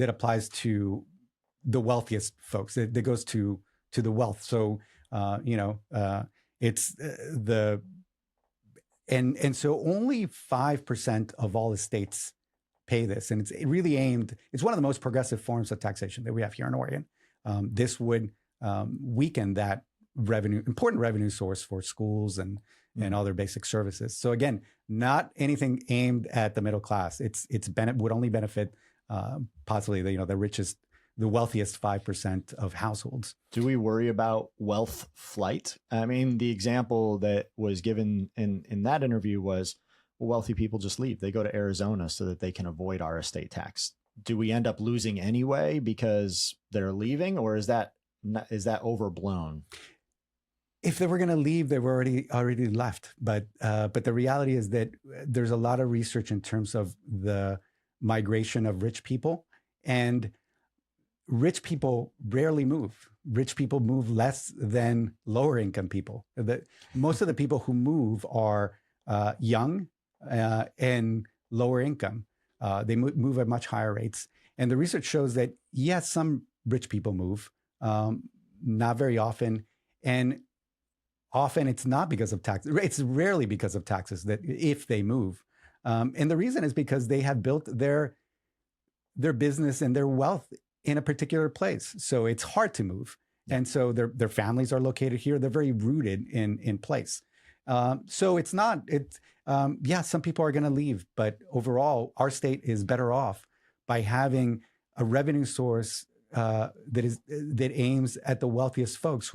Speaker 2: applies to the wealthiest folks. That goes to the wealth. So it's and so only 5% of all estates pay this, and it's really aimed. It's one of the most progressive forms of taxation that we have here in Oregon. This would weaken that important revenue source for schools and other basic services. So again, not anything aimed at the middle class. Would only benefit possibly the richest, the wealthiest 5% of households.
Speaker 1: Do we worry about wealth flight? I mean, the example that was given in that interview was, well, wealthy people just leave. They go to Arizona so that they can avoid our estate tax. Do we end up losing anyway because they're leaving, or is that overblown?
Speaker 2: If they were going to leave, they were already left. But the reality is that there's a lot of research in terms of the migration of rich people, and rich people rarely move. Rich people move less than lower income people. Most of the people who move are young and lower income. They move at much higher rates. And the research shows that, yes, some rich people move, not very often. And often it's not because of taxes. It's rarely because of taxes that if they move. And the reason is because they have built their business and their wealth in a particular place. So it's hard to move. And so their families are located here. They're very rooted in place. So it's not, some people are going to leave, but overall our state is better off by having a revenue source that aims at the wealthiest folks,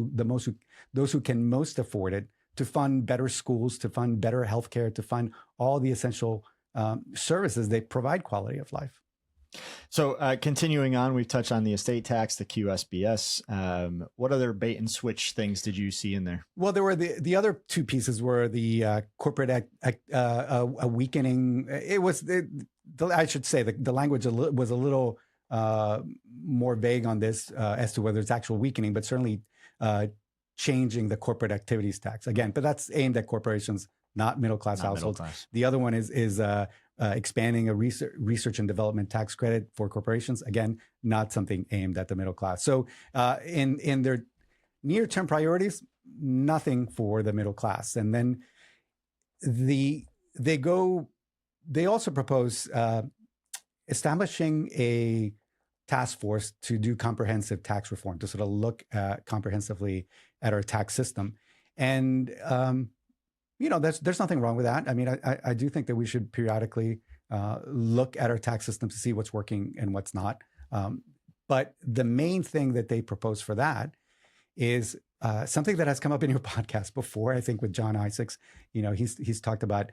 Speaker 2: those who can most afford it, to fund better schools, to fund better healthcare, to fund all the essential services that provide quality of life.
Speaker 1: So continuing on, we've touched on the estate tax, the QSBS. What other bait and switch things did you see in there?
Speaker 2: Well, there were the other two pieces were the corporate a weakening. I should say the language was a little more vague on this as to whether it's actual weakening, but certainly changing the corporate activities tax again. But that's aimed at corporations, not middle class households. The other one is expanding a research and development tax credit for corporations. Again, not something aimed at the middle class. So in their near-term priorities, nothing for the middle class. And then they also propose establishing a task force to do comprehensive tax reform, to sort of look comprehensively at our tax system. And there's nothing wrong with that. I mean, I do think that we should periodically look at our tax system to see what's working and what's not. But the main thing that they propose for that is something that has come up in your podcast before, I think with John Isaacs. He's talked about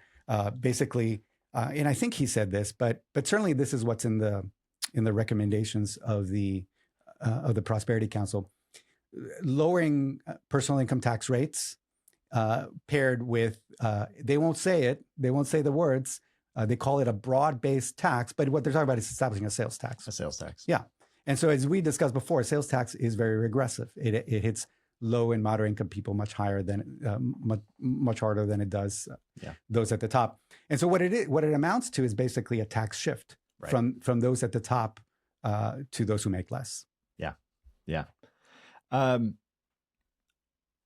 Speaker 2: basically, and I think he said this, but certainly this is what's in the recommendations of the Prosperity Council, lowering personal income tax rates. Paired with, they won't say the words, they call it a broad-based tax, but what they're talking about is establishing a sales tax.
Speaker 1: A sales tax.
Speaker 2: Yeah. And so as we discussed before, sales tax is very regressive. It hits low and moderate income people much higher than, much harder than it does those at the top. And so what it amounts to is basically a tax shift from those at the top to those who make less.
Speaker 1: Yeah. Yeah.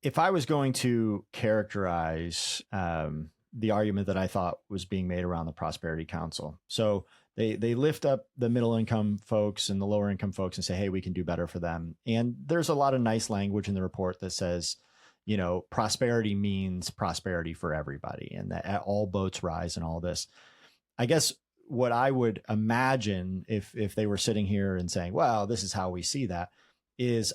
Speaker 1: If I was going to characterize the argument that I thought was being made around the Prosperity Council, so they lift up the middle income folks and the lower income folks and say, hey, we can do better for them. And there's a lot of nice language in the report that says, prosperity means prosperity for everybody and that all boats rise and all this. I guess what I would imagine if they were sitting here and saying, well, this is how we see that, is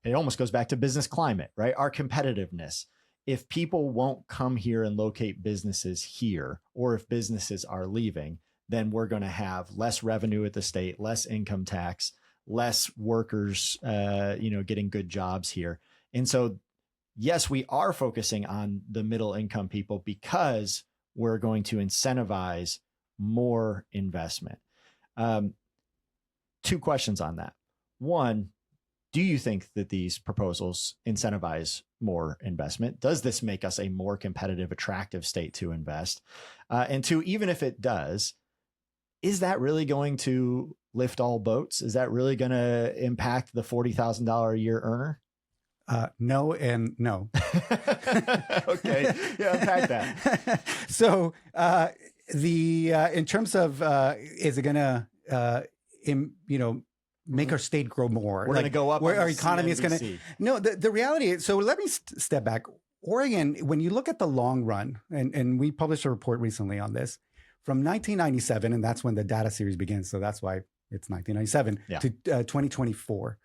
Speaker 1: it almost goes back to business climate, right? Our competitiveness. If people won't come here and locate businesses here, or if businesses are leaving, then we're going to have less revenue at the state, less income tax, less workers, getting good jobs here. And so, yes, we are focusing on the middle income people because we're going to incentivize more investment. Two questions on that. One, do you think that these proposals incentivize more investment? Does this make us a more competitive, attractive state to invest? And two, even if it does, is that really going to lift all boats? Is that really going to impact the $40,000 a year earner?
Speaker 2: No and no.
Speaker 1: Okay, yeah, unpack that.
Speaker 2: So in terms of is it going to make our state grow more?
Speaker 1: We're going to go up.
Speaker 2: Where our economy is going to. No, the reality is. So let me step back. Oregon, when you look at the long run, and we published a report recently on this, from 1997, and that's when the data series begins. So that's why it's 1997 to 2024.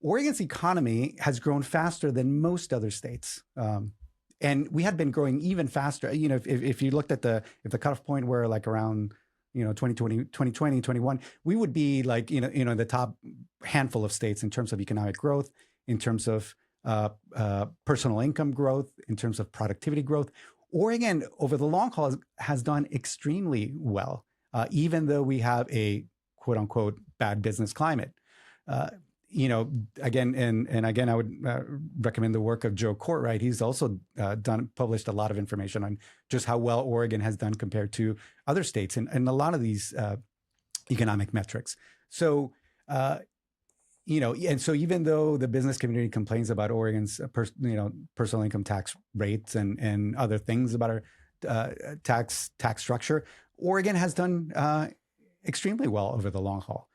Speaker 2: Oregon's economy has grown faster than most other states. And we had been growing even faster. If you looked at if the cutoff point were like around 2020, 21, we would be like, in the top handful of states in terms of economic growth, in terms of personal income growth, in terms of productivity growth. Oregon, over the long haul, has done extremely well, even though we have a quote unquote bad business climate. Again, I would recommend the work of Joe Courtwright. He's also published a lot of information on just how well Oregon has done compared to other states and a lot of these economic metrics. So, and so even though the business community complains about Oregon's personal income tax rates and other things about our tax structure, Oregon has done extremely well over the long haul.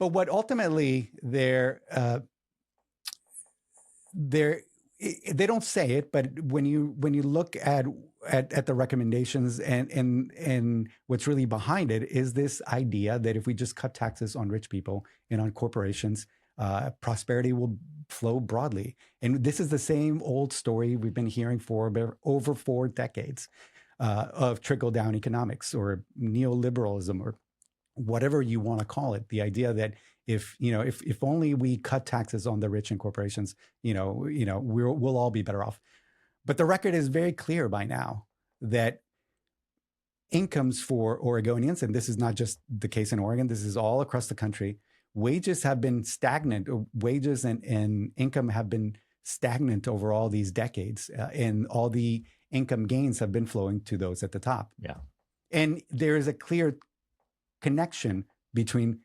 Speaker 2: But what ultimately they don't say it, but when you look at the recommendations and what's really behind it is this idea that if we just cut taxes on rich people and on corporations, prosperity will flow broadly. And this is the same old story we've been hearing for over 4 decades. of trickle down economics or neoliberalism or whatever you want to call it. The idea that if only we cut taxes on the rich and corporations, we'll all be better off. But the record is very clear by now that incomes for Oregonians, and this is not just the case in Oregon, this is all across the country, wages have been stagnant. Wages and income have been stagnant over all these decades, and all the income gains have been flowing to those at the top.
Speaker 1: Yeah.
Speaker 2: And there is a clear connection between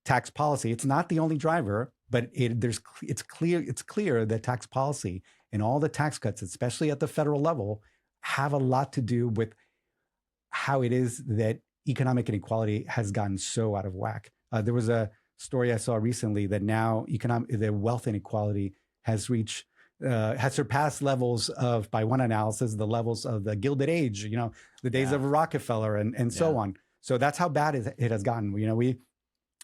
Speaker 2: tax policy. It's not the only driver, but it's clear that tax policy and all the tax cuts, especially at the federal level, have a lot to do with how it is that economic inequality has gotten so out of whack. There was a story I saw recently that now the wealth inequality has surpassed levels of, by one analysis, the levels of the Gilded Age, the days of Rockefeller and so on. So that's how bad it has gotten. We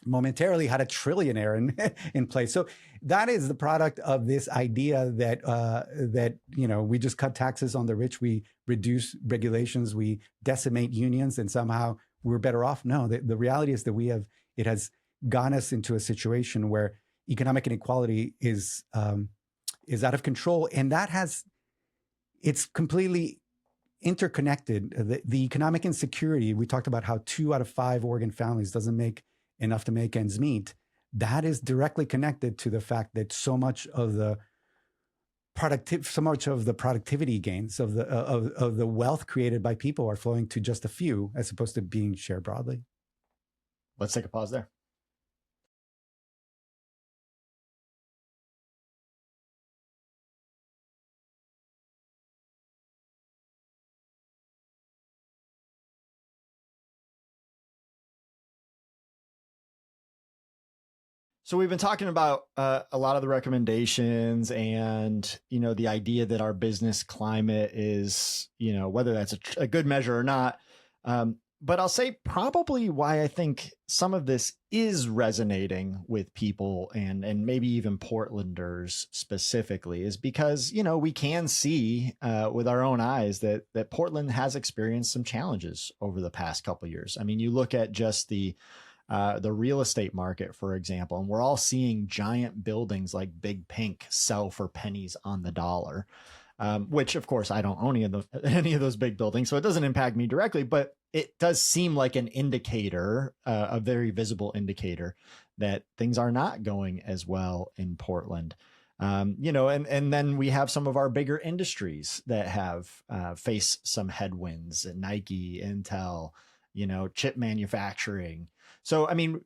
Speaker 2: momentarily had a trillionaire in place. So that is the product of this idea that we just cut taxes on the rich, we reduce regulations, we decimate unions, and somehow we're better off. No, the reality is that it has gotten us into a situation where economic inequality is out of control, and it's completely interconnected. The economic insecurity, we talked about how 2 out of 5 Oregon families doesn't make enough to make ends meet. That is directly connected to the fact that so much of the productivity gains of the wealth created by people are flowing to just a few, as opposed to being shared broadly.
Speaker 1: Let's take a pause there. So we've been talking about a lot of the recommendations and, the idea that our business climate is, whether that's a good measure or not. But I'll say probably why I think some of this is resonating with people and maybe even Portlanders specifically is because, we can see with our own eyes that Portland has experienced some challenges over the past couple of years. I mean, you look at just the real estate market, for example, and we're all seeing giant buildings like Big Pink sell for pennies on the dollar, which of course I don't own any of those big buildings, so it doesn't impact me directly, but it does seem like an indicator, a very visible indicator that things are not going as well in Portland. And then we have some of our bigger industries that have faced some headwinds, Nike, Intel, chip manufacturing. So, I mean,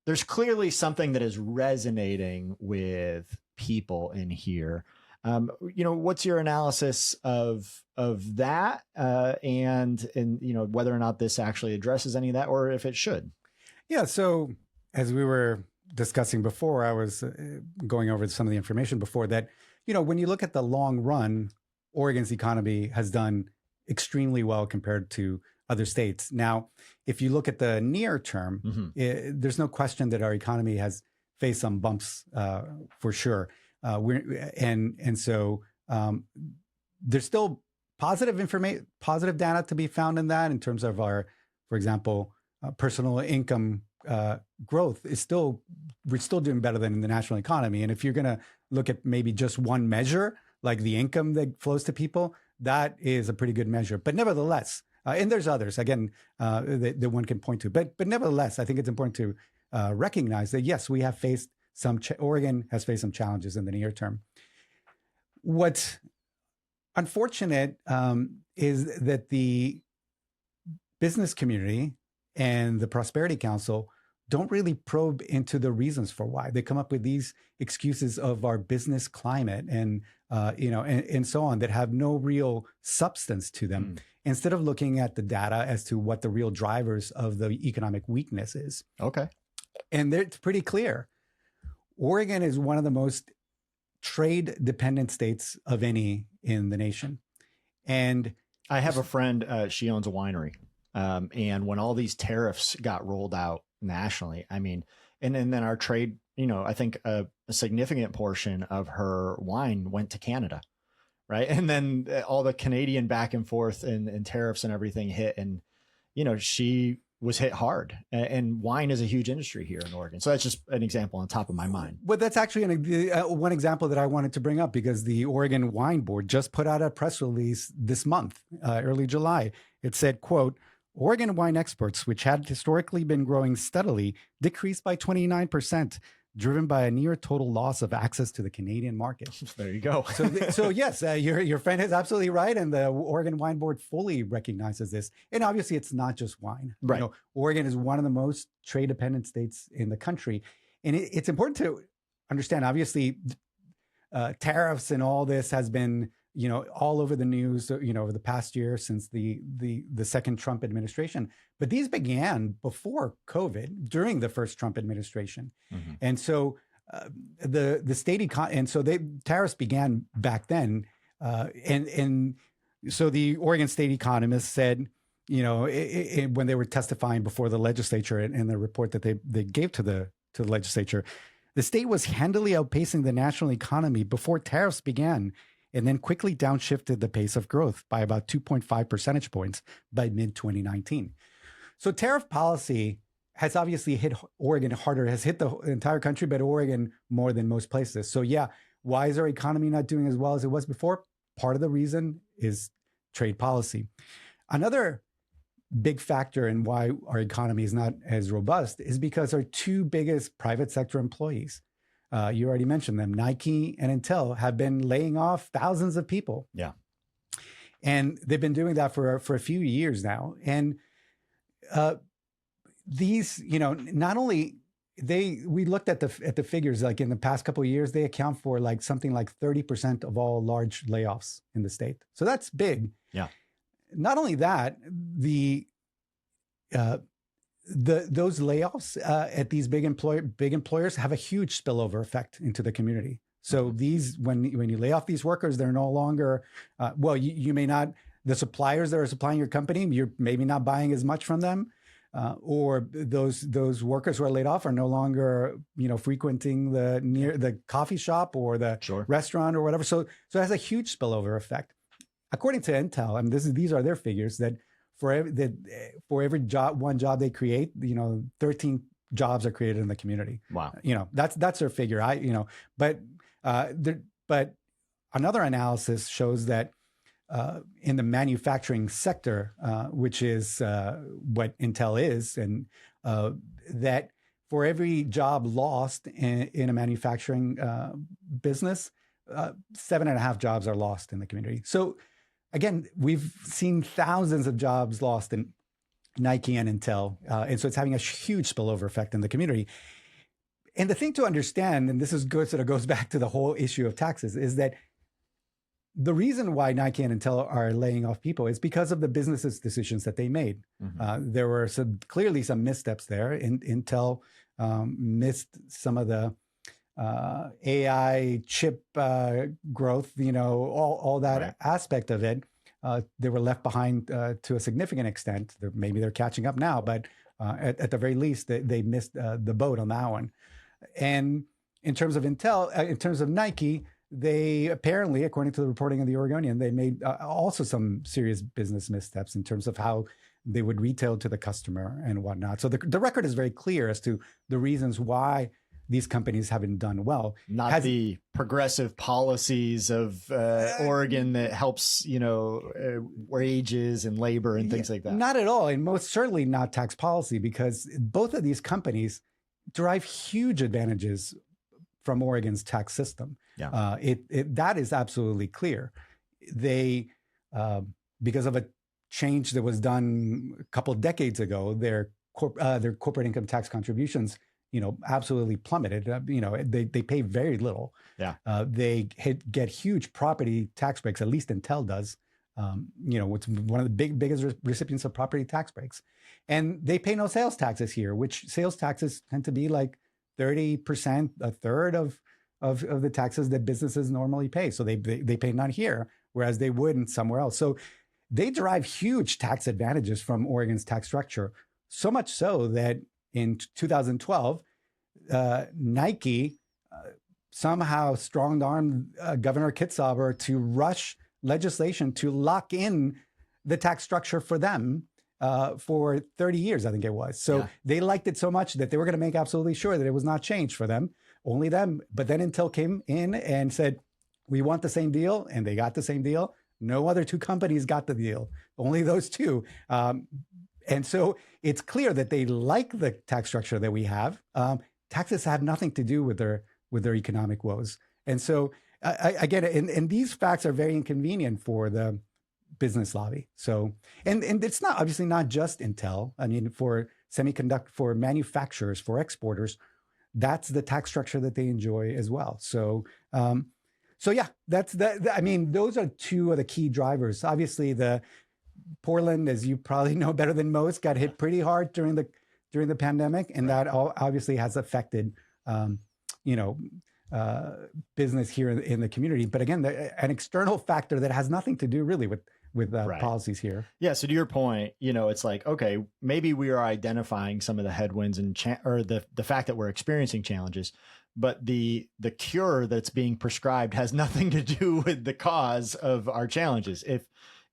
Speaker 1: there's clearly something that is resonating with people in here. What's your analysis of that, and whether or not this actually addresses any of that, or if it should?
Speaker 2: Yeah. So as we were discussing before, I was going over some of the information before that. When you look at the long run, Oregon's economy has done extremely well compared to other states. Now, if you look at the near term, there's no question that our economy has faced some bumps for sure. So there's still positive data to be found in that in terms of our, for example, personal income growth we're still doing better than in the national economy. And if you're going to look at maybe just one measure, like the income that flows to people, that is a pretty good measure. But nevertheless, and there's others, again, that one can point to. But nevertheless, I think it's important to recognize that, yes, we have faced Oregon has faced some challenges in the near term. What's unfortunate is that the business community and the Prosperity Council don't really probe into the reasons for why. They come up with these excuses of our business climate and so on that have no real substance to them, instead of looking at the data as to what the real drivers of the economic weakness is.
Speaker 1: Okay.
Speaker 2: And it's pretty clear. Oregon is one of the most trade-dependent states of any in the nation. And
Speaker 1: I have a friend, she owns a winery. And when all these tariffs got rolled out nationally, I mean, and then our trade, I think a significant portion of her wine went to Canada, right? And then all the Canadian back and forth and tariffs and everything hit, and she was hit hard. And wine is a huge industry here in Oregon. So that's just an example on top of my mind.
Speaker 2: But that's actually one example that I wanted to bring up, because the Oregon Wine Board just put out a press release this month, early July. It said, quote, Oregon wine exports, which had historically been growing steadily, decreased by 29%, driven by a near total loss of access to the Canadian market.
Speaker 1: There you go.
Speaker 2: So yes, your friend is absolutely right, and the Oregon Wine Board fully recognizes this. And obviously, it's not just wine.
Speaker 1: Right.
Speaker 2: Oregon is one of the most trade-dependent states in the country, and it's important to understand. Obviously, tariffs and all this has been all over the news, over the past year since the second Trump administration. But these began before COVID, during the first Trump administration. Mm-hmm. And so the state tariffs began back then. And so the Oregon state economists said, when they were testifying before the legislature in the report that they gave to the legislature, the state was handily outpacing the national economy before tariffs began, and then quickly downshifted the pace of growth by about 2.5 percentage points by mid-2019. So tariff policy has obviously hit Oregon harder, has hit the entire country, but Oregon more than most places. So yeah, why is our economy not doing as well as it was before? Part of the reason is trade policy. Another big factor in why our economy is not as robust is because our two biggest private sector employees, you already mentioned them, Nike and Intel, have been laying off thousands of people.
Speaker 1: Yeah.
Speaker 2: And they've been doing that for a few years now. And these, not only we looked at the figures, like in the past couple of years, they account for like something like 30% of all large layoffs in the state. So that's big.
Speaker 1: Yeah. Not
Speaker 2: only that, those layoffs at these big employers have a huge spillover effect into the community. So these, when you lay off these workers, they're no longer, you may not, the suppliers that are supplying your company, you're maybe not buying as much from them, or those workers who are laid off are no longer, frequenting the coffee shop or the restaurant or whatever. So it has a huge spillover effect. According to Intel, I mean, these are their figures, that for every one job they create, 13 jobs are created in the community.
Speaker 1: Wow.
Speaker 2: That's their figure. But another analysis shows that in the manufacturing sector, which is what Intel is, and that for every job lost in a manufacturing business, 7.5 jobs are lost in the community. So again, we've seen thousands of jobs lost in Nike and Intel. And so it's having a huge spillover effect in the community. And the thing to understand, and this is good, sort of goes back to the whole issue of taxes, is that the reason why Nike and Intel are laying off people is because of the business decisions that they made. Mm-hmm. There were clearly some missteps there. Intel missed some of the AI chip growth, all that aspect of it. They were left behind to a significant extent. Maybe they're catching up now, but at the very least, they missed the boat on that one. And in terms of Intel, in terms of Nike, they apparently, according to the reporting of the Oregonian, they made also some serious business missteps in terms of how they would retail to the customer and whatnot. So the record is very clear as to the reasons why these companies haven't done well.
Speaker 1: Not the progressive policies of Oregon that helps, wages and labor and things like that.
Speaker 2: Not at all. And most certainly not tax policy, because both of these companies derive huge advantages from Oregon's tax system.
Speaker 1: Yeah.
Speaker 2: That is absolutely clear. They, because of a change that was done a couple of decades ago, their corporate income tax contributions, absolutely plummeted. They pay very little.
Speaker 1: Yeah.
Speaker 2: They get huge property tax breaks. At least Intel does. It's one of the biggest recipients of property tax breaks, and they pay no sales taxes here, which sales taxes tend to be like 30%, a third of the taxes that businesses normally pay. So they pay none here, whereas they would somewhere else. So they derive huge tax advantages from Oregon's tax structure. So much so that in 2012, Nike somehow strong-armed Governor Kitzhaber to rush legislation to lock in the tax structure for them for 30 years, I think it was. So they liked it so much that they were going to make absolutely sure that it was not changed for them, only them. But then Intel came in and said, we want the same deal, and they got the same deal. No other two companies got the deal, only those two. And so it's clear that they like the tax structure that we have. Taxes have nothing to do with their economic woes. And so I get it. And these facts are very inconvenient for the business lobby. So, and it's not obviously not just Intel. I mean, for for manufacturers, for exporters, that's the tax structure that they enjoy as well. So, yeah, that's that. I mean, those are two of the key drivers. Obviously, the Portland, as you probably know better than most, got hit pretty hard during the pandemic, and that obviously has affected, business here in the community. But again, an external factor that has nothing to do really with policies here.
Speaker 1: Yeah. So to your point, it's like, okay, maybe we are identifying some of the headwinds and or the fact that we're experiencing challenges, but the cure that's being prescribed has nothing to do with the cause of our challenges.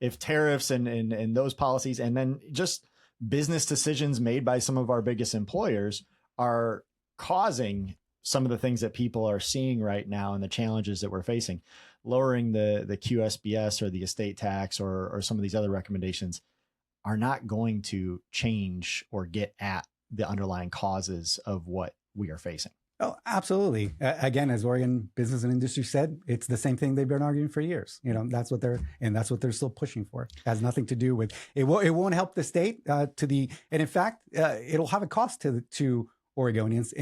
Speaker 1: If tariffs and those policies, and then just business decisions made by some of our biggest employers are causing some of the things that people are seeing right now and the challenges that we're facing, lowering the QSBS or the estate tax or some of these other recommendations are not going to change or get at the underlying causes of what we are facing.
Speaker 2: Oh, absolutely. Again, as Oregon Business and Industry said, it's the same thing they've been arguing for years. That's what they're still pushing for. It has nothing to do with it. It won't help the state and in fact, it'll have a cost to Oregonians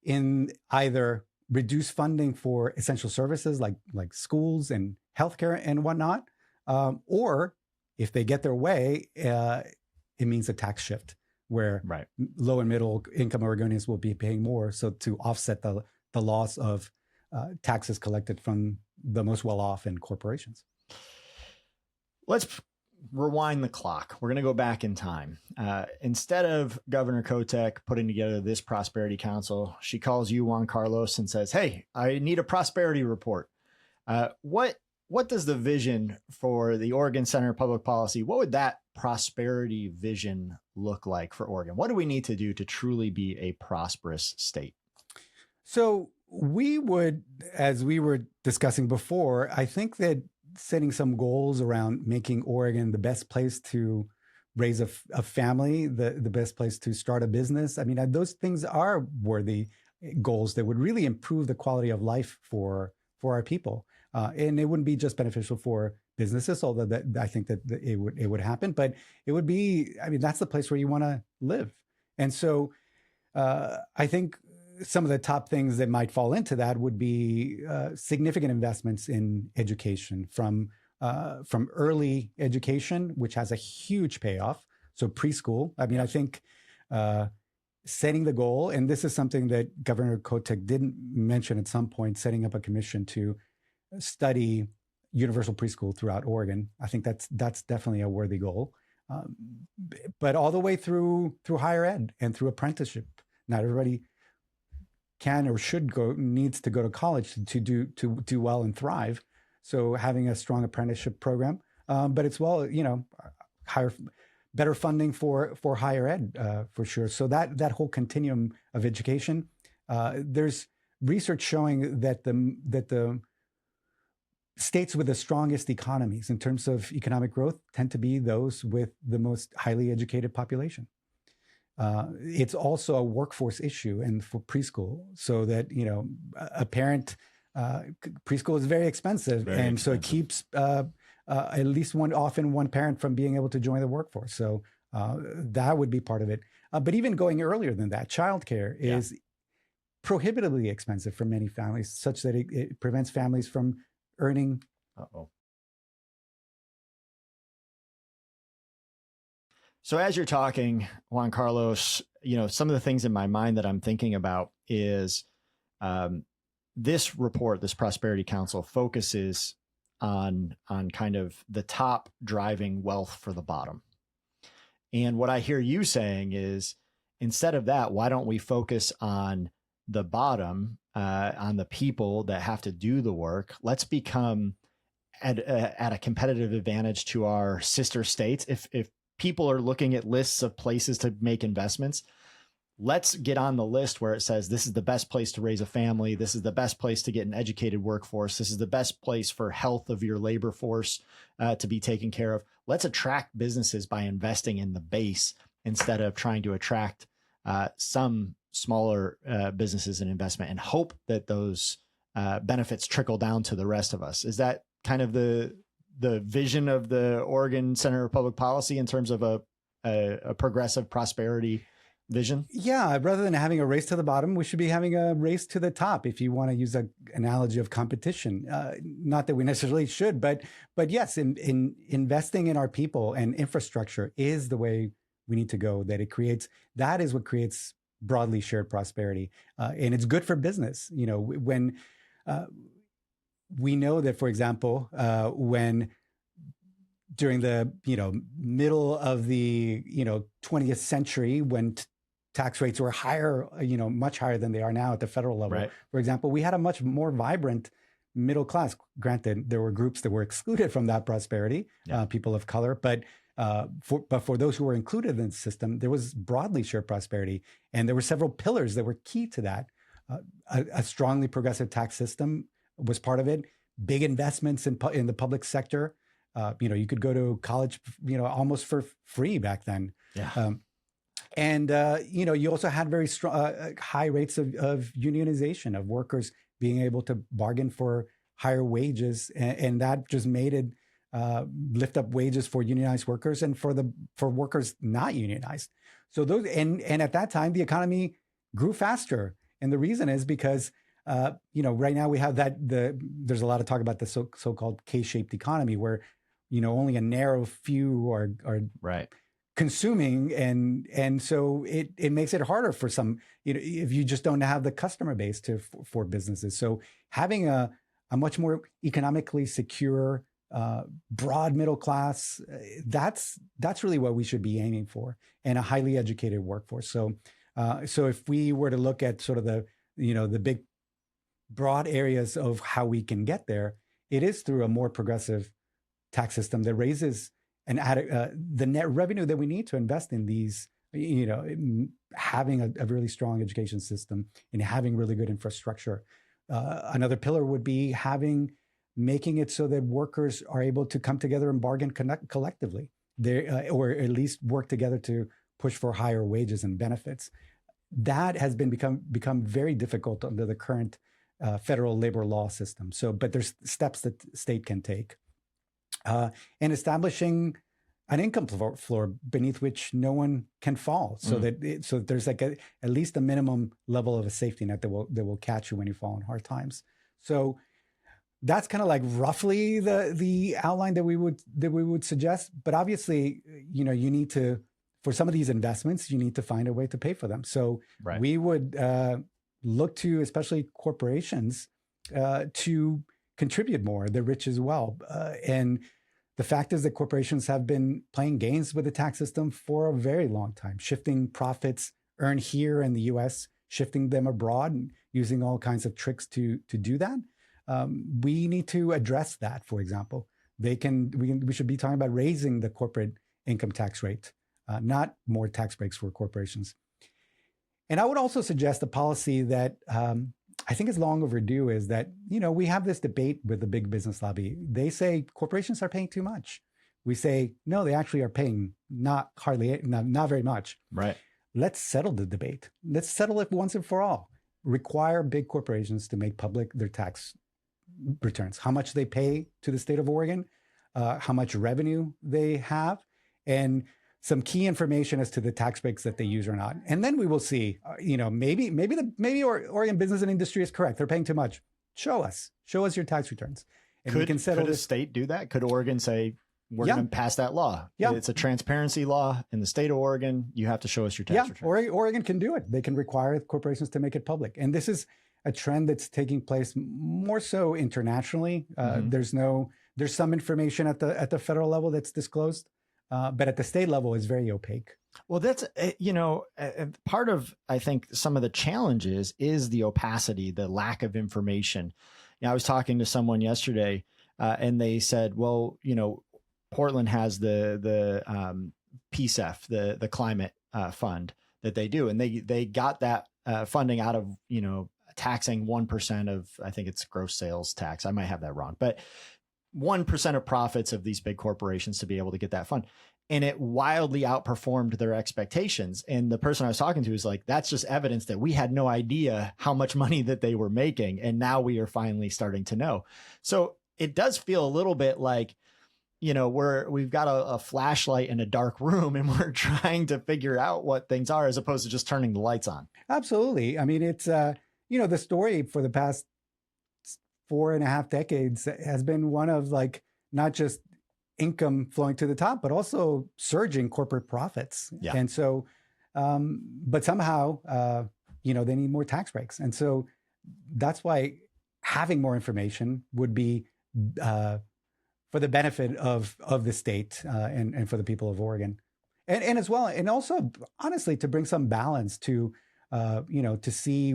Speaker 2: in either reduce funding for essential services like schools and healthcare and whatnot, or if they get their way, it means a tax shift where low and middle income Oregonians will be paying more, so to offset the loss of taxes collected from the most well-off and corporations.
Speaker 1: Let's rewind the clock. We're going to go back in time. Instead of Governor Kotek putting together this prosperity council, she calls you, Juan Carlos, and says, hey, I need a prosperity report. What does the vision for the Oregon Center of Public Policy, what would that prosperity vision look like for Oregon? What do we need to do to truly be a prosperous state? So
Speaker 2: we would, as we were discussing before, I think that setting some goals around making Oregon the best place to raise a family, the best place to start a business. I mean, those things are worthy goals that would really improve the quality of life for our people. And it wouldn't be just beneficial for businesses, although I think that it would happen, but it would be, I mean, that's the place where you want to live. And so I think some of the top things that might fall into that would be significant investments in education, from early education, which has a huge payoff. So preschool, I mean, I think setting the goal, and this is something that Governor Kotek didn't mention at some point, setting up a commission to study universal preschool throughout Oregon. I think that's definitely a worthy goal. But all the way through higher ed and through apprenticeship. Not everybody can or needs to go to college to do well and thrive. So having a strong apprenticeship program, but it's better funding for higher ed for sure. So that whole continuum of education, there's research showing that the states with the strongest economies in terms of economic growth tend to be those with the most highly educated population. It's also a workforce issue, and for preschool, so that a parent preschool is very expensive, so it keeps at least one parent from being able to join the workforce. So that would be part of it. But even going earlier than that, childcare is prohibitively expensive for many families, such that it prevents families from earning.
Speaker 1: So as you're talking, Juan Carlos, some of the things in my mind that I'm thinking about is this report, this Prosperity Council, focuses on kind of the top driving wealth for the bottom. And what I hear you saying is, instead of that, why don't we focus on the bottom, on the people that have to do the work. Let's become at a competitive advantage to our sister states. If people are looking at lists of places to make investments, let's get on the list where it says this is the best place to raise a family. This is the best place to get an educated workforce. This is the best place for health of your labor force to be taken care of. Let's attract businesses by investing in the base instead of trying to attract some smaller businesses and investment and hope that those benefits trickle down to the rest of us. Is that kind of the vision of the Oregon Center of Public Policy in terms of a progressive prosperity vision?
Speaker 2: Yeah, rather than having a race to the bottom, we should be having a race to the top, if you want to use an analogy of competition. Not that we necessarily should, but yes, in investing in our people and infrastructure is the way we need to go. That is what creates broadly shared prosperity, and it's good for business. When we know that, for example, when during the middle of the 20th century, when tax rates were higher, much higher than they are now at the federal level.
Speaker 1: Right.
Speaker 2: For example, we had a much more vibrant middle class. Granted, there were groups that were excluded from that prosperity, people of color, but for those who were included in the system, there was broadly shared prosperity, and there were several pillars that were key to that. A strongly progressive tax system was part of it. Big investments in the public sector. You could go to college, almost for free back then.
Speaker 1: Yeah.
Speaker 2: You also had very strong, high rates of unionization, of workers being able to bargain for higher wages, and that just made it lift up wages for unionized workers and for workers not unionized. So those and at that time the economy grew faster, and the reason is because right now we have there's a lot of talk about the so-called K-shaped economy where only a narrow few are
Speaker 1: right.
Speaker 2: consuming, and so it makes it harder for some, if you just don't have the customer base for businesses. So having a much more economically secure, broad middle class, that's really what we should be aiming for, and a highly educated workforce. So if we were to look at sort of the big broad areas of how we can get there, it is through a more progressive tax system that raises the net revenue that we need to invest in these, having a really strong education system and having really good infrastructure. Another pillar would be making it so that workers are able to come together and bargain collectively, or at least work together to push for higher wages and benefits. That has become very difficult under the current federal labor law system. But there's steps that the state can take. And establishing an income floor beneath which no one can fall, so that there's like at least a minimum level of a safety net that will catch you when you fall in hard times. So that's kind of like roughly the outline that we would suggest. But obviously, you need to, for some of these investments, you need to find a way to pay for them. So we would look to especially corporations to contribute more, the rich as well. And the fact is that corporations have been playing games with the tax system for a very long time, shifting profits earned here in the US, shifting them abroad, and using all kinds of tricks to do that. We need to address that, for example. We should be talking about raising the corporate income tax rate, not more tax breaks for corporations. And I would also suggest a policy that I think is long overdue is that, we have this debate with the big business lobby. They say corporations are paying too much. We say, no, they actually are paying not very much.
Speaker 1: Right.
Speaker 2: Let's settle the debate. Let's settle it once and for all. Require big corporations to make public their tax returns, how much they pay to the state of Oregon, how much revenue they have, and some key information as to the tax breaks that they use or not. And then we will see, maybe Oregon Business and Industry is correct. They're paying too much. Show us your tax returns. And we can settle
Speaker 1: could a state do that? Could Oregon say, we're going to pass that law?
Speaker 2: Yeah.
Speaker 1: It's a transparency law in the state of Oregon. You have to show us your tax returns.
Speaker 2: Oregon can do it. They can require corporations to make it public. And this is a trend that's taking place more so internationally. There's some information at the federal level that's disclosed. But at the state level, it's very opaque.
Speaker 1: Well, that's, part of, I think, some of the challenges is the opacity, the lack of information. I was talking to someone yesterday and they said, well, Portland has the PSEF, the climate fund that they do. And they got that funding out of, taxing 1% of, I think it's gross sales tax. I might have that wrong, but 1% of profits of these big corporations to be able to get that fund. And it wildly outperformed their expectations. And the person I was talking to was like, that's just evidence that we had no idea how much money that they were making. And now we are finally starting to know. So it does feel a little bit like, we've got a flashlight in a dark room and we're trying to figure out what things are as opposed to just turning the lights on.
Speaker 2: Absolutely. I mean, it's, the story for the past 4.5 decades has been one of like, not just income flowing to the top, but also surging corporate profits.
Speaker 1: Yeah.
Speaker 2: And so, but somehow, they need more tax breaks. And so that's why having more information would be for the benefit of the state and for the people of Oregon. And as well, and also, honestly, to bring some balance to, to see,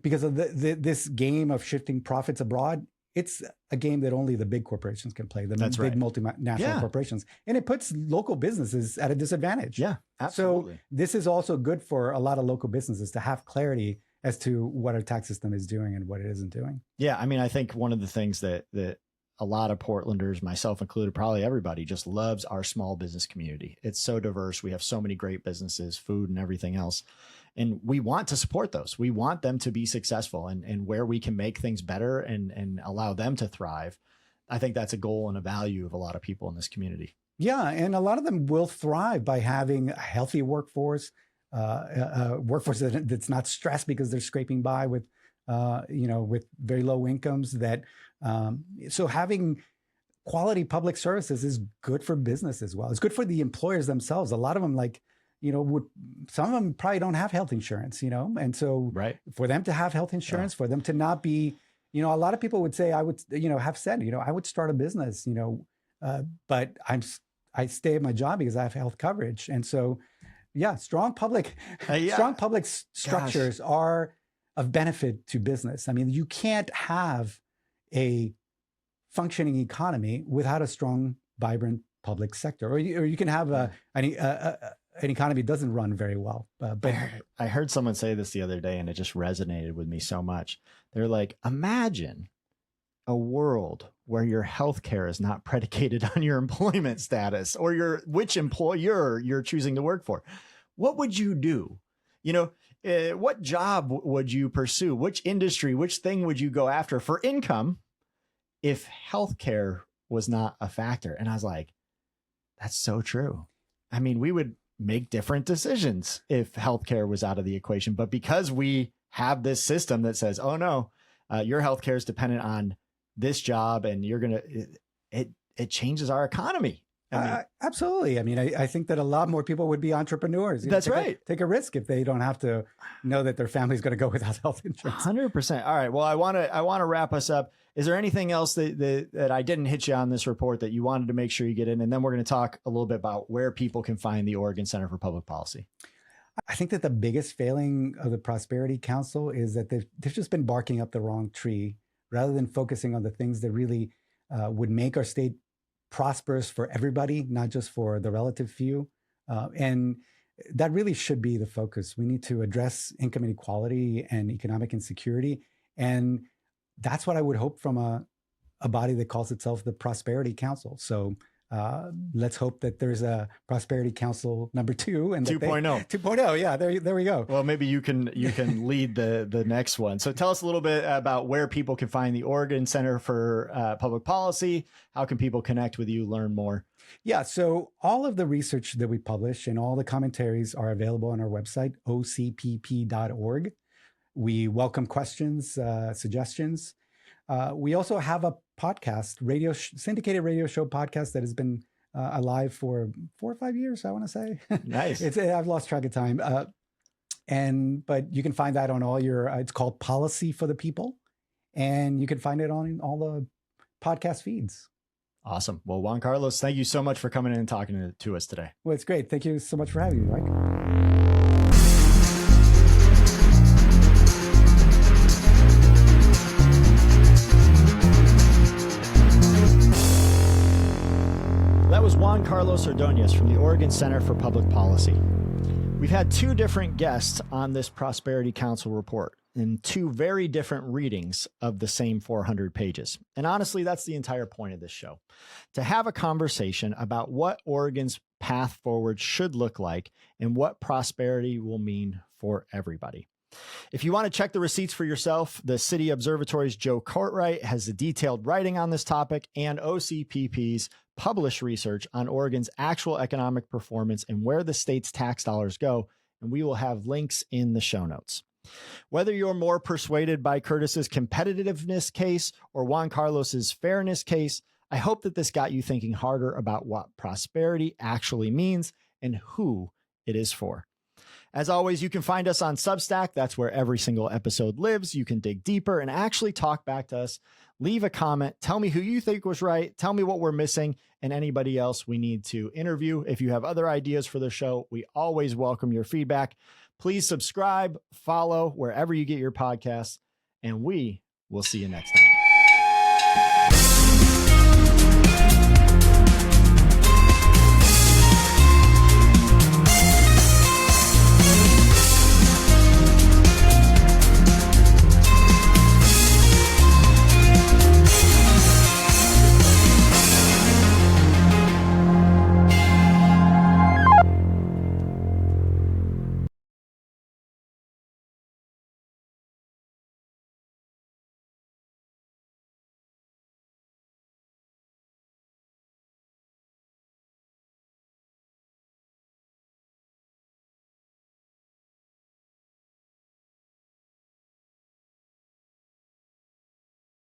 Speaker 2: because of this game of shifting profits abroad, it's a game that only the big corporations can play, the
Speaker 1: That's
Speaker 2: big
Speaker 1: right.
Speaker 2: multinational corporations. And it puts local businesses at a disadvantage.
Speaker 1: Yeah, absolutely.
Speaker 2: So this is also good for a lot of local businesses to have clarity as to what our tax system is doing and what it isn't doing.
Speaker 1: Yeah, I mean, I think one of the things that a lot of Portlanders, myself included, probably everybody, just loves our small business community. It's so diverse. We have so many great businesses, food and everything else. And we want to support those. We want them to be successful, and where we can make things better and allow them to thrive. I think that's a goal and a value of a lot of people in this community.
Speaker 2: Yeah. And a lot of them will thrive by having a healthy workforce, a workforce that's not stressed because they're scraping by with very low incomes. So having quality public services is good for business as well. It's good for the employers themselves. A lot of them, some of them probably don't have health insurance, and so
Speaker 1: right.
Speaker 2: For them to have health insurance, for them to not be, a lot of people would say, I would, have said, I would start a business, but I stay at my job because I have health coverage. And so, strong public structures are of benefit to business. I mean, you can't have a functioning economy without a strong, vibrant public sector, or you can have an economy that doesn't run very well. But
Speaker 1: I heard someone say this the other day, and it just resonated with me so much. They're like, imagine a world where your healthcare is not predicated on your employment status or which employer you're choosing to work for. What would you do? What job would you pursue? Which industry, which thing would you go after for income if healthcare was not a factor? And I was like, that's so true. I mean, we would make different decisions if healthcare was out of the equation. But because we have this system that says, oh no, your healthcare is dependent on this job and you're going to, it changes our economy.
Speaker 2: Absolutely. I mean, I think that a lot more people would be entrepreneurs.
Speaker 1: That's right.
Speaker 2: Take a risk if they don't have to know that their family's going to go without health insurance.
Speaker 1: 100%. All right. Well, I want to wrap us up. Is there anything else that I didn't hit you on this report that you wanted to make sure you get in? And then we're going to talk a little bit about where people can find the Oregon Center for Public Policy.
Speaker 2: I think that the biggest failing of the Prosperity Council is that they've just been barking up the wrong tree rather than focusing on the things that really would make our state prosperous for everybody, not just for the relative few. And that really should be the focus. We need to address income inequality and economic insecurity. And that's what I would hope from a body that calls itself the Prosperity Council. So let's hope that there's a Prosperity Council number 2 and
Speaker 1: 2.0.
Speaker 2: 2.0. Yeah, there we go.
Speaker 1: Well, maybe you can lead the next one. So tell us a little bit about where people can find the Oregon Center for Public Policy. How can people connect with you, learn more?
Speaker 2: Yeah, so all of the research that we publish and all the commentaries are available on our website, ocpp.org. We welcome questions, suggestions. We also have a podcast, syndicated radio show podcast that has been alive for 4 or 5 years, I want to say.
Speaker 1: Nice.
Speaker 2: I've lost track of time. But you can find that on all your, it's called Policy for the People. And you can find it on all the podcast feeds.
Speaker 1: Awesome. Well, Juan Carlos, thank you so much for coming in and talking to us today.
Speaker 3: Well, it's great. Thank you so much for having me, Mike.
Speaker 1: That was Juan Carlos Ordoñez from the Oregon Center for Public Policy. We've had two different guests on this Prosperity Council report and two very different readings of the same 400 pages. And honestly, that's the entire point of this show, to have a conversation about what Oregon's path forward should look like and what prosperity will mean for everybody. If you want to check the receipts for yourself, the City Observatory's Joe Cartwright has the detailed writing on this topic, and OCPP's published research on Oregon's actual economic performance and where the state's tax dollars go, and we will have links in the show notes. Whether you're more persuaded by Curtis's competitiveness case or Juan Carlos's fairness case, I hope that this got you thinking harder about what prosperity actually means and who it is for. As always, you can find us on Substack. That's where every single episode lives. You can dig deeper and actually talk back to us. Leave a comment. Tell me who you think was right. Tell me what we're missing and anybody else we need to interview. If you have other ideas for the show, we always welcome your feedback. Please subscribe, follow wherever you get your podcasts, and we will see you next time.